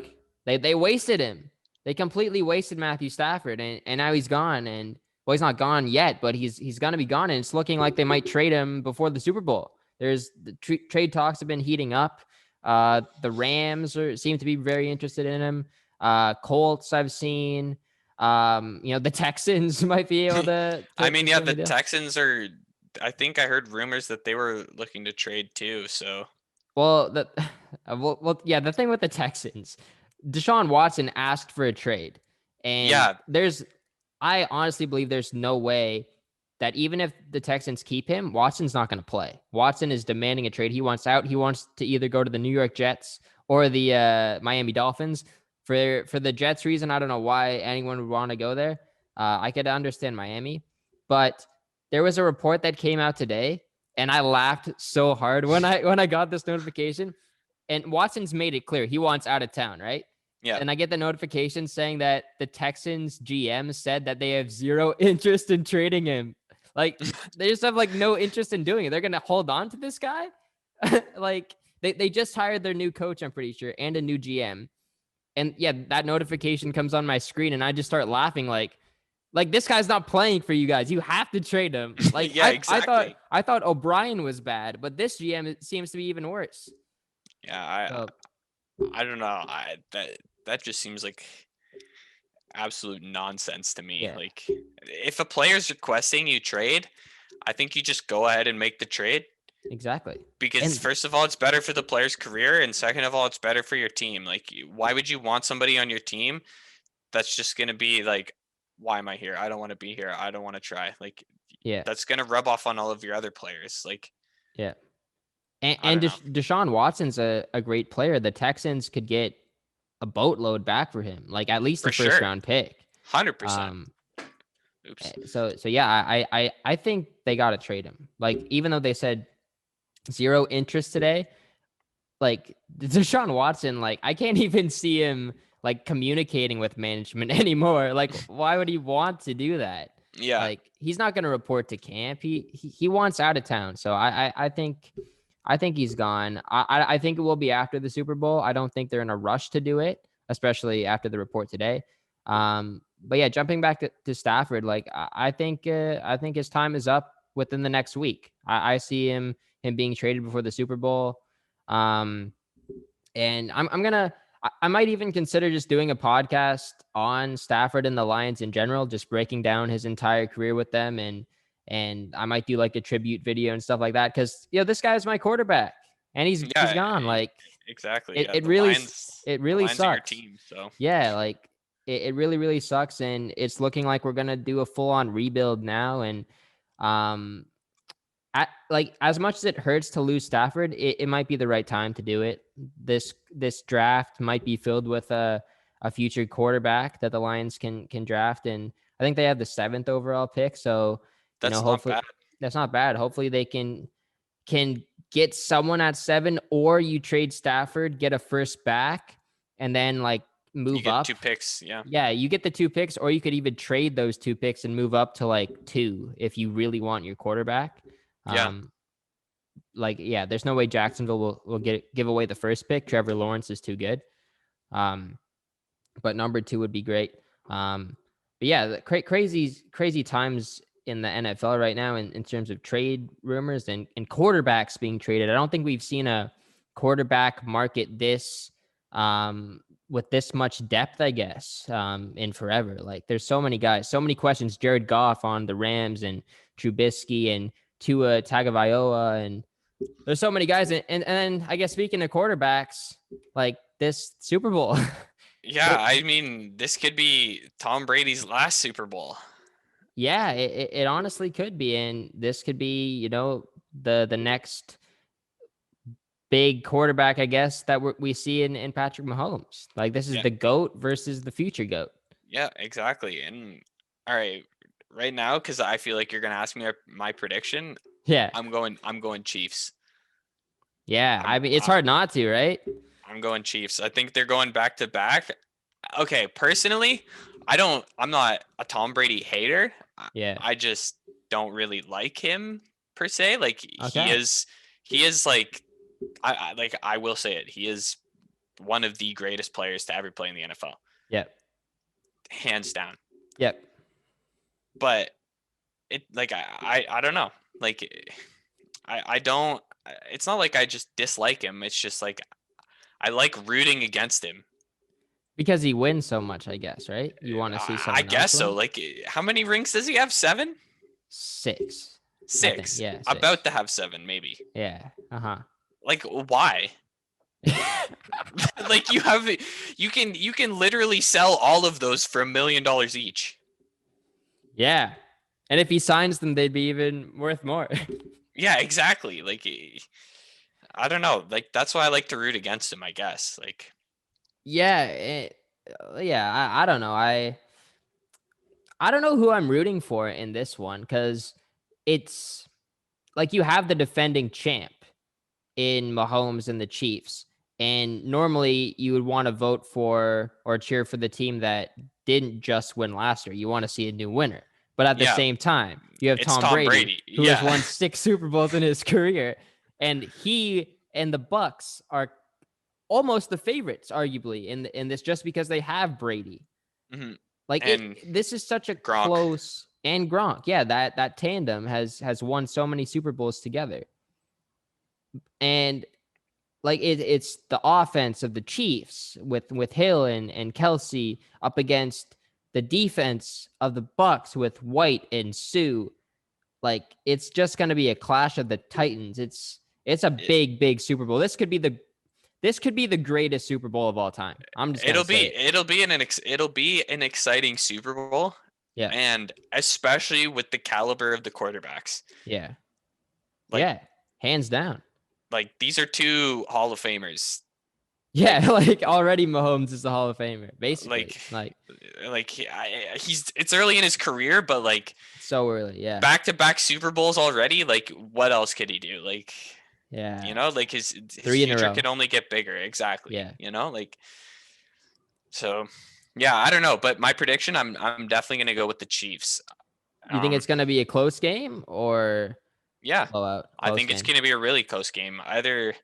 They wasted him. They completely wasted Matthew Stafford, and now he's gone. And well, he's not gone yet, but he's gonna be gone, and it's looking like they might trade him before the Super Bowl. There's the trade talks have been heating up. The Rams seem to be very interested in him. Colts I've seen. The Texans might be able to. I mean, to yeah, swing the a deal. Texans are. I think I heard rumors that they were looking to trade too. So Well, yeah. The thing with the Texans, Deshaun Watson asked for a trade, and yeah, I honestly believe there's no way that even if the Texans keep him, Watson's not going to play. Watson is demanding a trade. He wants out. He wants to either go to the New York Jets or the Miami Dolphins. For the Jets reason, I don't know why anyone would want to go there. I could understand Miami, but there was a report that came out today, and I laughed so hard when I got this notification. And Watson's made it clear he wants out of town, right? yeah. And I get the notification saying that the Texans GM said that they have zero interest in trading him. Like they just have like no interest in doing it. They're gonna hold on to this guy. Like they just hired their new coach, I'm pretty sure, and a new GM. And yeah, that notification comes on my screen, and I just start laughing like this guy's not playing for you guys. You have to trade him. Like Yeah, exactly. I thought O'Brien was bad, but this GM seems to be even worse. Yeah, So I don't know. That just seems like absolute nonsense to me. yeah, Like, if a player's requesting you trade, I think you just go ahead and make the trade exactly. because And first of all, it's better for the player's career, and second of all, it's better for your team. Like, why would you want somebody on your team that's just gonna be like, why am I here? I don't want to be here. I don't want to try. Like, yeah, that's gonna rub off on all of your other players. Like, yeah. I And don't know. Deshaun Watson's a great player. The Texans could get a boatload back for him, like at least a For first sure, round pick. 100%. Um, Oops. so yeah, I think they got to trade him. Like even though they said zero interest today, like Deshaun Watson, like I can't even see him like communicating with management anymore. Like why would he want to do that? Yeah, Like he's not going to report to camp. He wants out of town. So I think he's gone. I think it will be after the Super Bowl. I don't think they're in a rush to do it, especially after the report today. But yeah, jumping back to Stafford, like I think his time is up within the next week. I see him being traded before the Super Bowl. And I might even consider just doing a podcast on Stafford and the Lions in general, just breaking down his entire career with them, and I might do like a tribute video and stuff like that because this guy's my quarterback and he's yeah, gone. Like exactly. it Yeah, it really it the really Lions are your sucks. team. So Yeah, like it really sucks, and it's looking like we're gonna do a full on rebuild now. And um, like as much as it hurts to lose Stafford, it might be the right time to do it. This draft might be filled with a future quarterback that the Lions can draft, and I think they have the 7th overall pick. So that's not hopefully bad. that's not bad. Hopefully they can get someone at 7, or you trade Stafford, get a first back, and then like You move get up. 2 picks. Yeah, Yeah, you get the 2 picks, or you could even trade those 2 picks and move up to like 2 if you really want your quarterback. yeah. Um, there's no way Jacksonville will give away the first pick. Trevor Lawrence is too good. But number 2 would be great. But yeah, crazy times in the NFL right now in terms of trade rumors and quarterbacks being traded. I don't think we've seen a quarterback market this with this much depth, I guess, in forever. Like there's so many guys, so many questions. Jared Goff on the Rams and Trubisky and Tua Tagovailoa, and there's so many guys. And then I guess speaking of quarterbacks, like this Super Bowl. Yeah, I mean, this could be Tom Brady's last Super Bowl. Yeah, it honestly could be. And this could be, the next big quarterback, I guess, that we see in Patrick Mahomes. Like this is Yeah, the GOAT versus the future GOAT. yeah, exactly. And all right now, because I feel like you're gonna ask me my prediction. Yeah. I'm going Chiefs. Yeah. I'm I mean, it's hard not to, right? I'm going Chiefs. I think they're going back to back. okay, personally, I'm not a Tom Brady hater. Yeah. I just don't really like him per se. Like Okay. he is like I will say it. He is one of the greatest players to ever play in the NFL, Yep. hands down. Yep. But it like I don't know. Like I don't. It's not like I just dislike him. It's just like I like rooting against him. Because he wins so much, I guess, right? You want to see I someone else guess so. win? Like, how many rings does he have? 7? 6, I think. 6. Yeah, 6. About to have 7, maybe. Yeah. Uh-huh. Like, why? Like, you can literally sell all of those for $1 million each. Yeah. And if he signs them, they'd be even worth more. Yeah, exactly. Like, I don't know. Like, that's why I like to root against him, I guess. Like, Yeah. Yeah. I don't know. I don't know who I'm rooting for in this one because it's like you have the defending champ in Mahomes and the Chiefs. And normally you would want to vote for or cheer for the team that didn't just win last year. You want to see a new winner. But at the yeah, same time, you have it's Tom Tom Brady, Brady. who has Yeah. won 6 Super Bowls in his career. And he and the Bucks are almost the favorites, arguably, in this just because they have Brady. Mhm. Like And this is such a Gronk. close and Gronk. Yeah, that tandem has won so many Super Bowls together. And like it's the offense of the Chiefs with Hill and Kelsey up against the defense of the Bucks with White and Sue. Like it's just going to be a clash of the Titans. It's a big Super Bowl. This could be the greatest Super Bowl of all time. I'm just gonna say it'll be an exciting Super Bowl. Yeah. And especially with the caliber of the quarterbacks. Yeah. Like, yeah. Hands down. Like these are 2 Hall of Famers. Yeah, like already Mahomes is the Hall of Famer, basically. He's it's early in his career, but like so early, yeah. Back-to-back Super Bowls already. Like, what else could he do? Like, yeah, you know, like his 3 in a future row. could only get bigger. Exactly. Yeah. You know, like so. Yeah, I don't know, but my prediction, I'm definitely gonna go with the Chiefs. You think it's gonna be a close game or yeah? blowout? I think it's gonna be a really close game. Either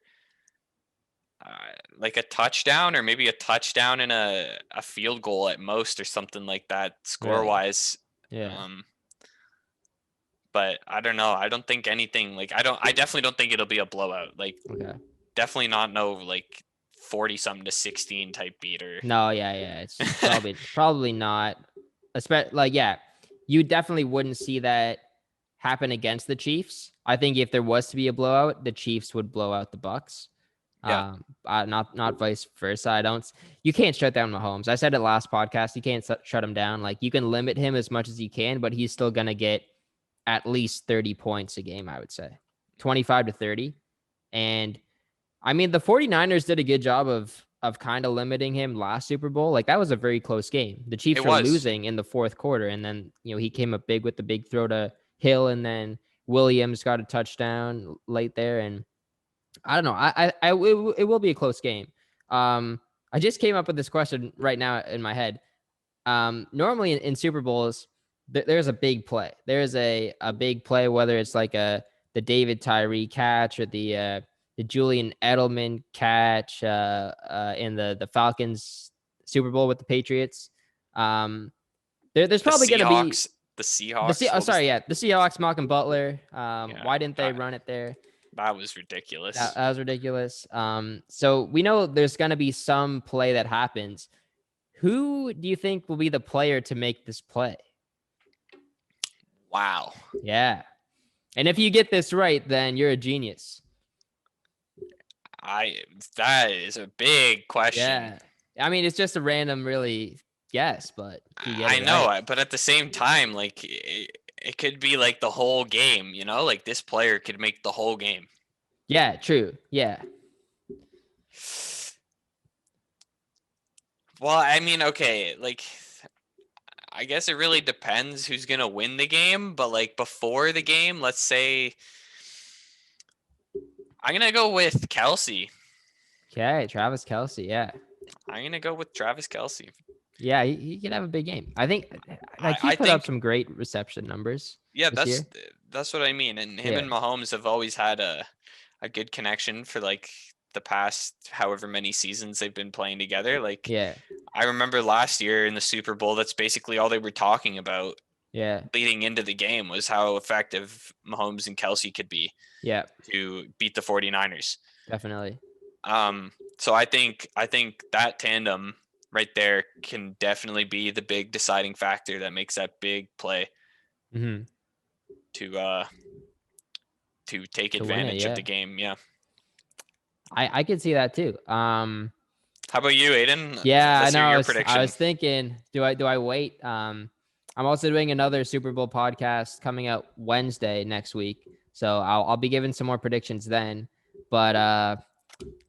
like a touchdown or maybe a touchdown and a field goal at most or something like that score wise. Yeah. But I don't know. I don't think anything like I definitely don't think it'll be a blowout. Like definitely not no like 40 something to 16 type beater. No, yeah. It's probably not. Especially you definitely wouldn't see that happen against the Chiefs. I think if there was to be a blowout, the Chiefs would blow out the Bucks. Yeah. Not vice versa. You can't shut down Mahomes. I said it last podcast. You can't shut him down. Like you can limit him as much as you can, but he's still going to get at least 30 points a game, I would say 25 to 30. And I mean, the 49ers did a good job of kind of limiting him last Super Bowl. Like that was a very close game. The Chiefs were losing in the 4th quarter. And then, he came up big with the big throw to Hill, and then Williams got a touchdown late there. And I don't know. It will be a close game. I just came up with this question right now in my head. Normally in Super Bowls, there's a big play. There's a big play, whether it's like the David Tyree catch or the Julian Edelman catch in the Falcons Super Bowl with the Patriots. There's probably going to be the Seahawks. The Seahawks, Malcolm Butler. Why didn't they run it there? That was ridiculous. That was ridiculous. So we know there's going to be some play that happens. Who do you think will be the player to make this play? Wow. Yeah. And if you get this right, then you're a genius. That is a big question. Yeah. I mean, it's just a random really guess, but I know, right. But at the same time, like it could be like the whole game, like this player could make the whole game. Yeah, true. Yeah. Well, I mean, okay, like I guess it really depends who's going to win the game, but like before the game, let's say I'm going to go with Kelsey. Okay, Travis Kelsey, yeah. I'm gonna go with Travis Kelce. Yeah, he could have a big game. I think he I put up think some great reception numbers yeah, this year. that's what I mean. And him Yeah, and Mahomes have always had a good connection for like the past however many seasons they've been playing together. Like yeah, I remember last year in the Super Bowl, that's basically all they were talking about yeah, leading into the game was how effective Mahomes and Kelsey could be yeah, to beat the 49ers. definitely. So I think that tandem right there can definitely be the big deciding factor that makes that big play Mm-hmm. to uh to take To win it, advantage of yeah. the game. Yeah. I could see that too. How about you, Aiden? Yeah, I Let's hear know. your I prediction. was thinking, do I wait? I'm also doing another Super Bowl podcast coming out Wednesday next week, so I'll be giving some more predictions then. But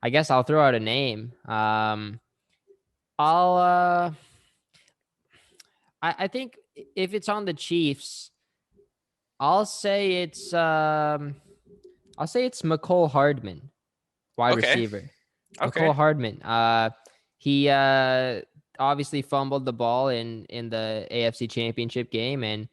I guess I'll throw out a name. I'll I think if it's on the Chiefs, I'll say it's McCole Hardman, wide Okay. receiver. Okay. McCole Hardman. He obviously fumbled the ball in the AFC Championship game, and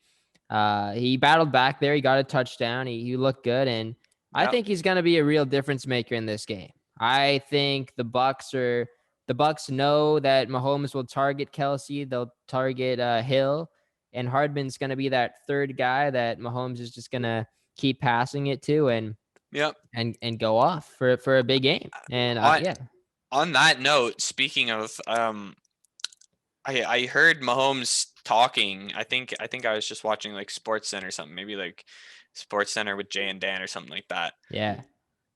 he battled back there. He got a touchdown. He looked good, and I Yeah. think he's going to be a real difference maker in this game. I think the Bucks know that Mahomes will target Kelsey. They'll target Hill, and Hardman's going to be that third guy that Mahomes is just going to keep passing it to Yep. and go off for a big game. And On yeah, on that note, speaking of I heard Mahomes talking. I think I was just watching like Sports Center or something, maybe like Sports Center with Jay and Dan or something like that. yeah,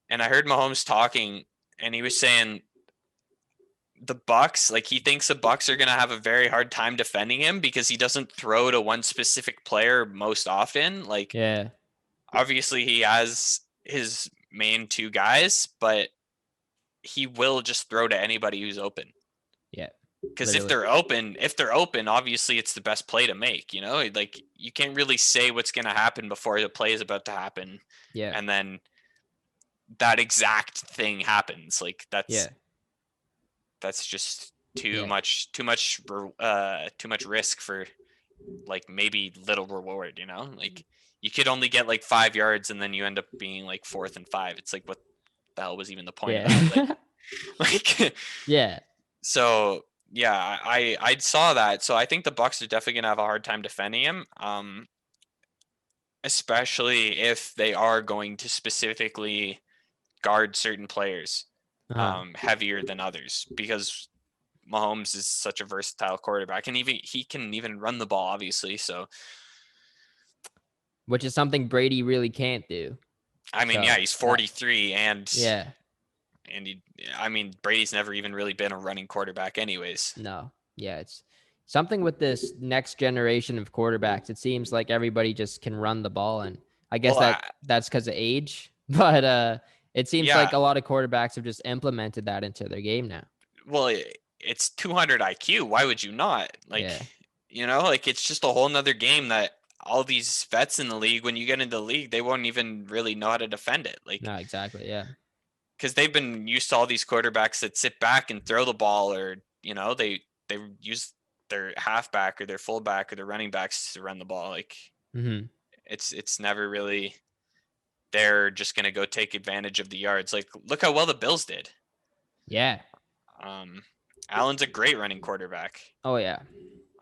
And I heard Mahomes talking, and he was saying the Bucks, like he thinks the Bucks are gonna have a very hard time defending him because he doesn't throw to one specific player most often. Like yeah, obviously he has his main two guys, but he will just throw to anybody who's open. yeah, Because literally, if they're open, obviously it's the best play to make. You know, like you can't really say what's gonna happen before the play is about to happen, yeah, and then that exact thing happens. Like yeah, that's just yeah, too much risk for like maybe little reward, you know? Like you could only get like 5 yards and then you end up being like 4th and 5. It's like what the hell was even the point of that? yeah, Like yeah, so yeah, I saw that. So I think the Bucks are definitely gonna have a hard time defending him. Especially if they are going to specifically guard certain players uh-huh. heavier than others because Mahomes is such a versatile quarterback, and even he can even run the ball, obviously. So, Which is something Brady really can't do. I mean, yeah, So he's 43, yeah, and I mean, Brady's never even really been a running quarterback, anyways. no, yeah, it's something with this next generation of quarterbacks. It seems like everybody just can run the ball, and I guess Well, that's because of age. But it seems yeah, like a lot of quarterbacks have just implemented that into their game now. well, it's 200 IQ. Why would you not? Like, Yeah, like it's just a whole nother game that all these vets in the league, when you get into the league, they won't even really know how to defend it. Like, no, exactly. Yeah, because they've been used to all these quarterbacks that sit back and throw the ball, or they use their halfback or their fullback or their running backs to run the ball. Like mm-hmm. it's never really they're just gonna go take advantage of the yards. Like look how well the Bills did. Yeah. Um, Allen's a great running quarterback. Oh yeah.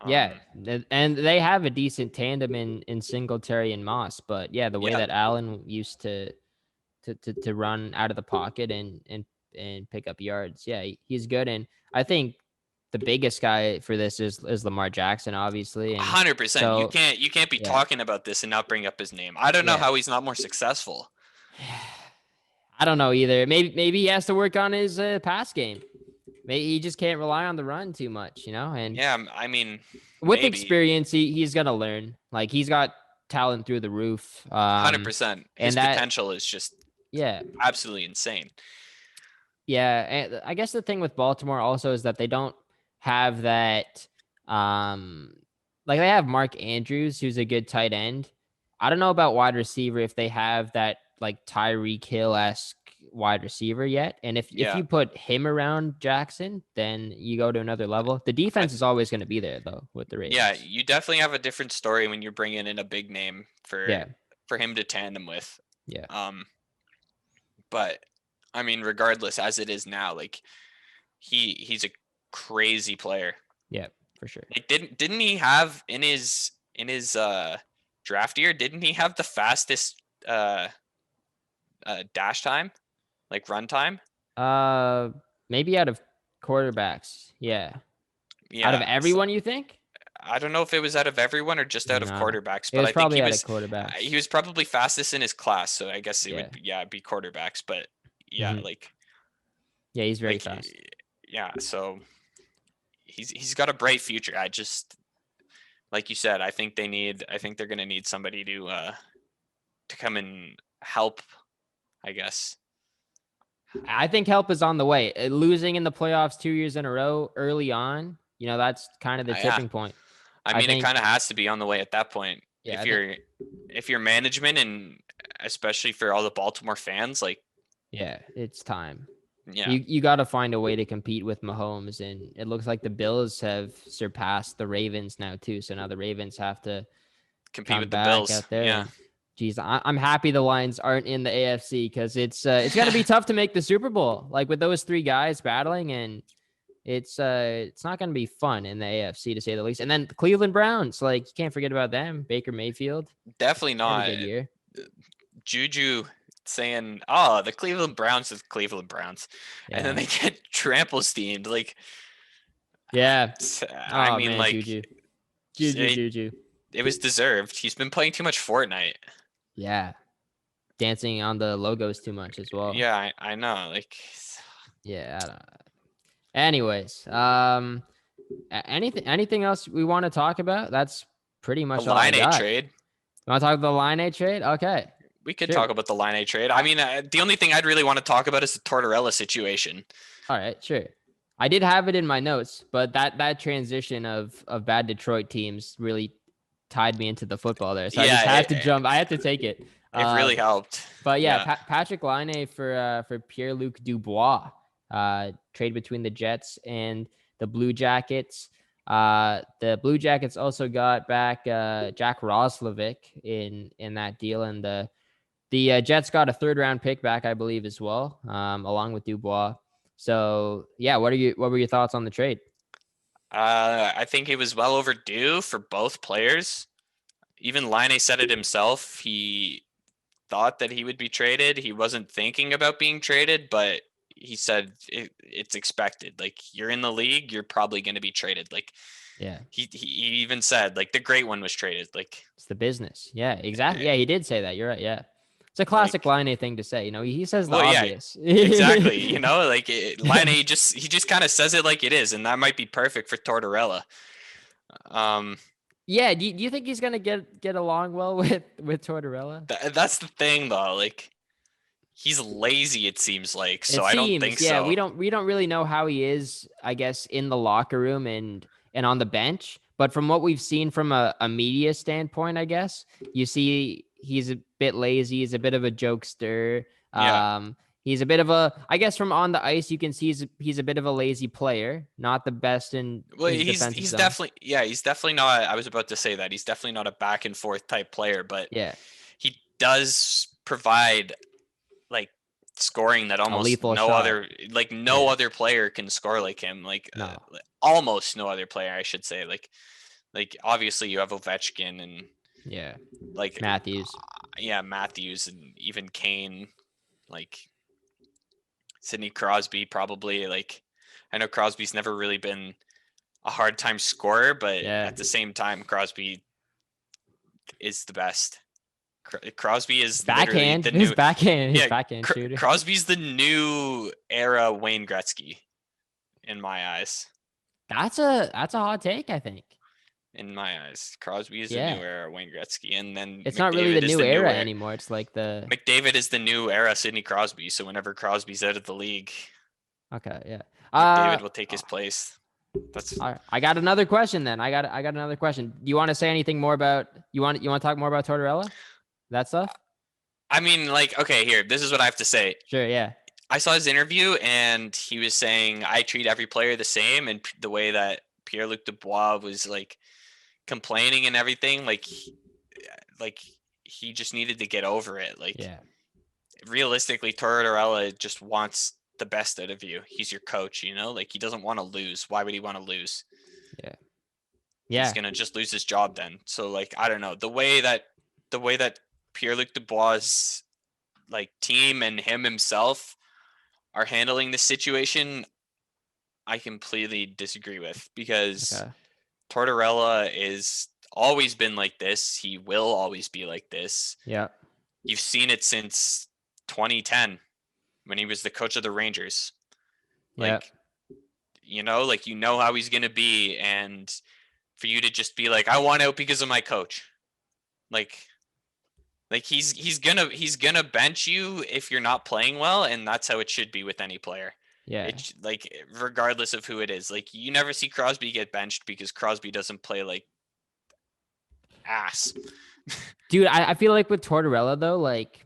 Yeah, Um, and they have a decent tandem in Singletary and Moss, but yeah, the way yeah, that Allen used to run out of the pocket and pick up yards, yeah, he's good. And I think the biggest guy for this is Lamar Jackson, obviously, and 100%. You so can't be yeah, talking about this and not bring up his name. I don't know yeah. how he's not more successful. I don't know either. Maybe he has to work on his pass game. Maybe he just can't rely on the run too much, and Yeah, I mean, with maybe experience, he's gonna learn. Like he's got talent through the roof. 100%. His And that, potential is just yeah, absolutely insane. yeah. And I guess the thing with Baltimore also is that they don't have that. Like they have Mark Andrews, who's a good tight end. I don't know about wide receiver if they have that like Tyreek Hill esque wide receiver yet. And if you put him around Jackson, then you go to another level. The defense is always going to be there though with the Ravens. Yeah, you definitely have a different story when you're bringing in a big name for him to tandem with. Yeah. But I mean, regardless, as it is now, like he's a crazy player. Yeah, for sure. Like didn't he have in his draft year, didn't he have the fastest dash time, like run time? Maybe out of quarterbacks. Yeah. Out of everyone, you think? I don't know if it was out of everyone or just out of quarterbacks, but I think he was quarterbacks. He was probably fastest in his class, so I guess it would be quarterbacks. But like he's very fast. Yeah, so he's got a bright future. I just, like you said, I think they're gonna need somebody to come and help, I guess. I think help is on the way. Losing in the playoffs 2 years in a row early on, that's kind of the tipping point. I mean, it kind of has to be on the way at that point. Yeah, if you're management, and especially for all the Baltimore fans, like, yeah, it's time. Yeah, you got to find a way to compete with Mahomes, and it looks like the Bills have surpassed the Ravens now too. So now the Ravens have to compete with the Bills out there. Yeah. Geez, I'm happy the Lions aren't in the AFC because it's going to be tough to make the Super Bowl. Like with those three guys battling, and it's not going to be fun in the AFC to say the least. And then the Cleveland Browns, like you can't forget about them. Baker Mayfield, definitely not. Good year. Juju saying, "Oh, the Cleveland Browns is Cleveland Browns," and then they get trample steamed. Like, I mean, man, like Juju. It was deserved. He's been playing too much Fortnite. Yeah, dancing on the logos too much as well. Yeah, I know. Like, yeah, I don't know. Anyways, anything else we want to talk about? That's pretty much all I got. Laine trade. You want to talk about the Laine trade? Okay. We could talk about the Laine trade. I mean, the only thing I'd really want to talk about is the Tortorella situation. All right, sure. I did have it in my notes, but that transition of bad Detroit teams really tied me into the football there. So I just had to jump. I had to take it. It really helped. But Patrick Laine for Pierre-Luc Dubois. Trade between the Jets and the Blue Jackets. The Blue Jackets also got back Jack Roslovic in that deal, and the Jets got a 3rd round pick back, I believe, as well, along with Dubois. So yeah, what were your thoughts on the trade? I think it was well overdue for both players. Even Laine said it himself. He thought that he would be traded. He wasn't thinking about being traded, but he said it's expected. Like, you're in the league, you're probably going to be traded. Like, yeah, he even said, like, the great one was traded. Like, it's the business. Yeah, exactly. Yeah, he did say that. You're right. Yeah. It's a classic Laine thing to say. He says the obvious. Yeah, exactly. Like Laine, he just kind of says it like it is, and that might be perfect for Tortorella. Yeah. Do you think he's gonna get along well with Tortorella? That's the thing, though. Like, he's lazy, it seems like. So I don't think so. Yeah, we don't really know how he is, I guess, in the locker room and on the bench. But from what we've seen from a media standpoint, I guess you see he's a bit lazy. He's a bit of a jokester. He's a bit of I guess from on the ice, you can see he's a bit of a lazy player, not the best in. Well, he's definitely not. I was about to say that he's definitely not a back and forth type player, but he does provide like scoring that almost no other player can score like him. Like almost no other player, I should say. Like obviously you have Ovechkin and like Matthews. Matthews and even Kane, like Sidney Crosby probably. Like, I know Crosby's never really been a hard time scorer, but at the same time, Crosby is the best. Crosby is backhand. The new backhand shooter. Crosby's the new era Wayne Gretzky, in my eyes. That's a hot take, I think. In my eyes, Crosby is the new era Wayne Gretzky, and then it's not really the new era anymore. It's like the McDavid is the new era Sidney Crosby. So whenever Crosby's out of the league, McDavid will take his place. That's all right. I got another question. Then I got another question. Do you want to say anything more about? You want to talk more about Tortorella? That stuff. I mean, like, okay, here, this is what I have to say. Sure, yeah. I saw his interview, and he was saying, I treat every player the same, and the way that Pierre-Luc Dubois was, like, complaining and everything, like he just needed to get over it. Like, Yeah. realistically, Tortorella just wants the best out of you. He's your coach, you know? Like, he doesn't want to lose. Why would he want to lose? Yeah. He's going to just lose his job then. So, like, I don't know. The way that Pierre-Luc Dubois' like team and him himself are handling the situation, I completely disagree with, because Tortorella is always been like this. He will always be like this. Yeah. You've seen it since 2010 when he was the coach of the Rangers. Like, you know, like, you know how he's going to be. And for you to just be like, I want out because of my coach. Like he's gonna bench you if you're not playing well. And that's how it should be with any player. Yeah. It's like, regardless of who it is, like, you never see Crosby get benched because Crosby doesn't play like ass. Dude, I feel like with Tortorella though, like,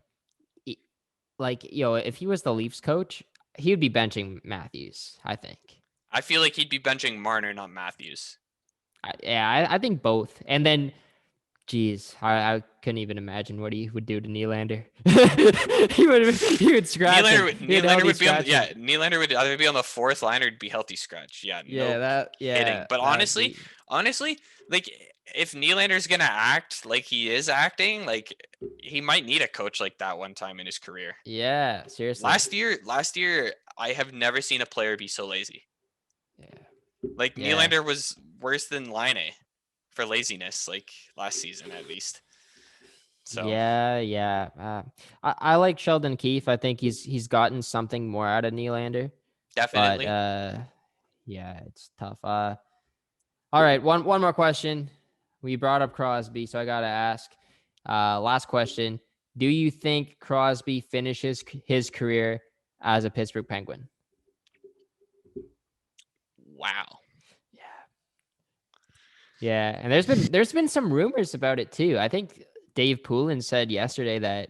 you know, if he was the Leafs coach, he would be benching Matthews, I think. I feel like he'd be benching Marner, not Matthews. I think both. And then, geez, I couldn't even imagine what he would do to Nylander. he would scratch Nylander would be on, Nylander would either be on the fourth line or be healthy scratch. Yeah, kidding. But honestly, like, if Nylander's gonna act like he is acting, like, he might need a coach like that one time in his career. Yeah, seriously. Last year, I have never seen a player be so lazy. Yeah. Like, Nylander was worse than Laine for laziness, like, last season at least. So yeah. I like Sheldon Keefe. I think he's gotten something more out of Nylander. Definitely. But yeah, it's tough. All right, one more question. We brought up Crosby, so I gotta ask. Last question: do you think Crosby finishes his career as a Pittsburgh Penguin? Wow. Yeah, and there's been some rumors about it too. I think Dave Poulin said yesterday that,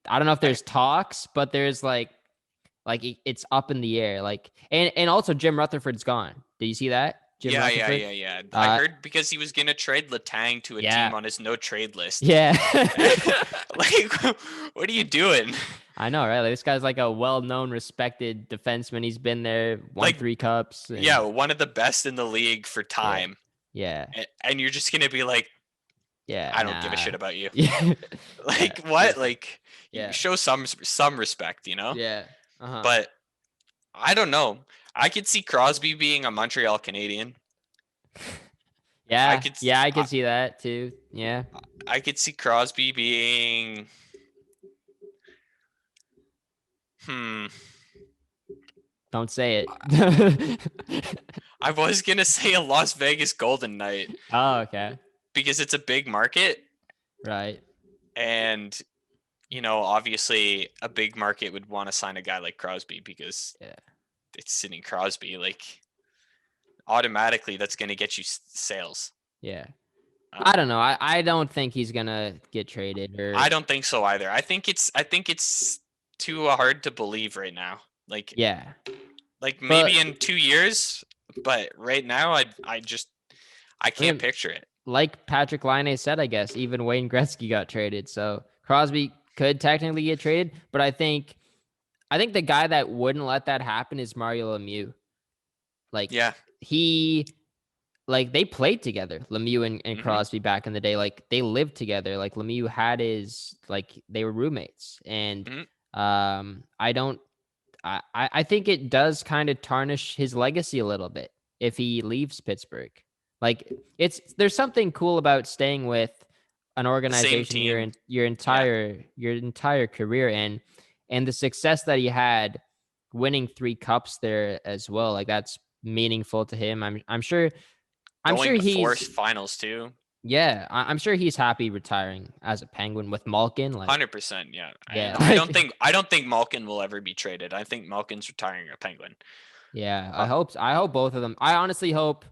I don't know if there's talks, but there's like it's up in the air. Like, and also Jim Rutherford's gone. Did you see that? Yeah. I heard because he was gonna trade Letang to a team on his no trade list. Yeah. Like, what are you doing? I know, right? Like, this guy's like a well-known, respected defenseman. He's been there, won 3 cups. Yeah, one of the best in the league for time. Yeah. And you're just gonna be like, I don't give a shit about you. Yeah. Like, what? Like, you show some respect, you know? Yeah. But I don't know. I could see Crosby being a Montreal Canadian. Yeah. I could see that too. Yeah. I could see Crosby being Don't say it. I was going to say a Las Vegas Golden Knight. Oh, okay. Because it's a big market. Right. And, you know, obviously a big market would want to sign a guy like Crosby because it's Sidney Crosby. Like, automatically that's going to get you sales. Yeah. I don't know. I don't think he's going to get traded. I don't think so either. I think it's too hard to believe right now. Like, like maybe in 2 years, but right now I can't picture it. Like Patrick Laine said, I guess even Wayne Gretzky got traded. So Crosby could technically get traded, but I think the guy that wouldn't let that happen is Mario Lemieux. Like, they played together, Lemieux and Crosby back in the day. Like, they lived together. Like, Lemieux had they were roommates. And I think it does kind of tarnish his legacy a little bit if he leaves Pittsburgh. Like, there's something cool about staying with an organization your entire career, and the success that he had winning 3 cups there as well. Like, that's meaningful to him. I'm sure he's 4 finals too. Yeah, I'm sure he's happy retiring as a Penguin with Malkin. Like, 100%, yeah. I don't think Malkin will ever be traded. I think Malkin's retiring a Penguin. Yeah, I hope both of them. I honestly hope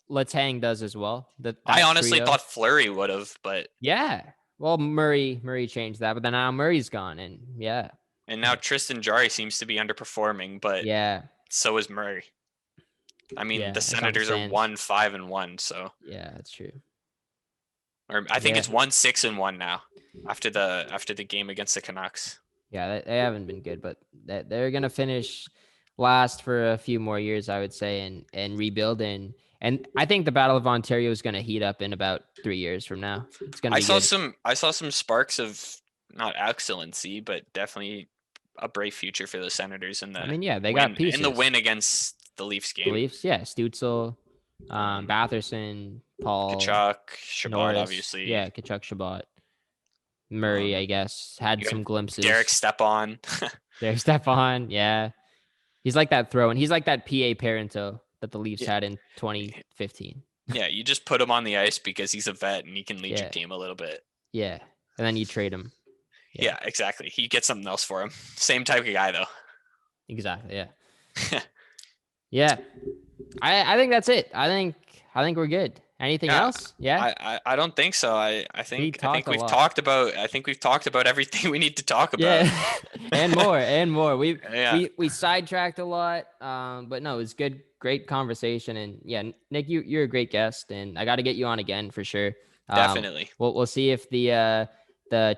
Letang does as well. I honestly thought Fleury would have, but yeah, Well, Murray changed that, but then now Murray's gone, and yeah. And now Tristan Jarry seems to be underperforming, but so is Murray. I mean, the Senators are 1-5-1, so yeah, that's true. Or I think it's 1-6-1 now after the game against the Canucks. Yeah, they haven't been good, but they're gonna finish last for a few more years, I would say, and rebuild. And I think the Battle of Ontario is gonna heat up in about 3 years from now. It's gonna be good. I saw some sparks of not excellency, but definitely a bright future for the Senators in the they got pieces in the win against the Leafs game. The Leafs, Stützle, Batherson, Paul, Kachuk, Chabot, Norris, obviously. Yeah, Kachuk, Chabot. Murray, I guess, had some glimpses. Derek Stepan. Derek Stepan, yeah. He's like that throw-in. He's like that PA Parento that the Leafs had in 2015. Yeah, you just put him on the ice because he's a vet and he can lead your team a little bit. Yeah, and then you trade him. Yeah, exactly. He gets something else for him. Same type of guy, though. Exactly, yeah. Yeah. I think that's it. I think we're good. Anything else? Yeah. I don't think so. I think we've talked about everything we need to talk about. Yeah. and more. We sidetracked a lot. But no, it was good, great conversation. And yeah, Nick, you're a great guest, and I got to get you on again for sure. Definitely. We'll see if the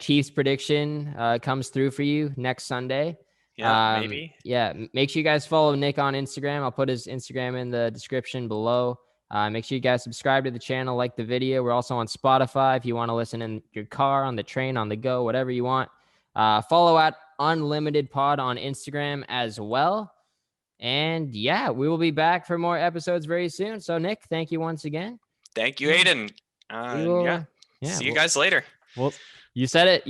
Chiefs prediction comes through for you next Sunday. Yeah, maybe. Yeah, make sure you guys follow Nick on Instagram. I'll put his Instagram in the description below. Make sure you guys subscribe to the channel, like the video. We're also on Spotify if you want to listen in your car, on the train, on the go, whatever you want. Follow at Unlimited Pod on Instagram as well. And yeah, we will be back for more episodes very soon. So Nick, thank you once again. Thank you, Aiden. See you guys later. Well, you said it.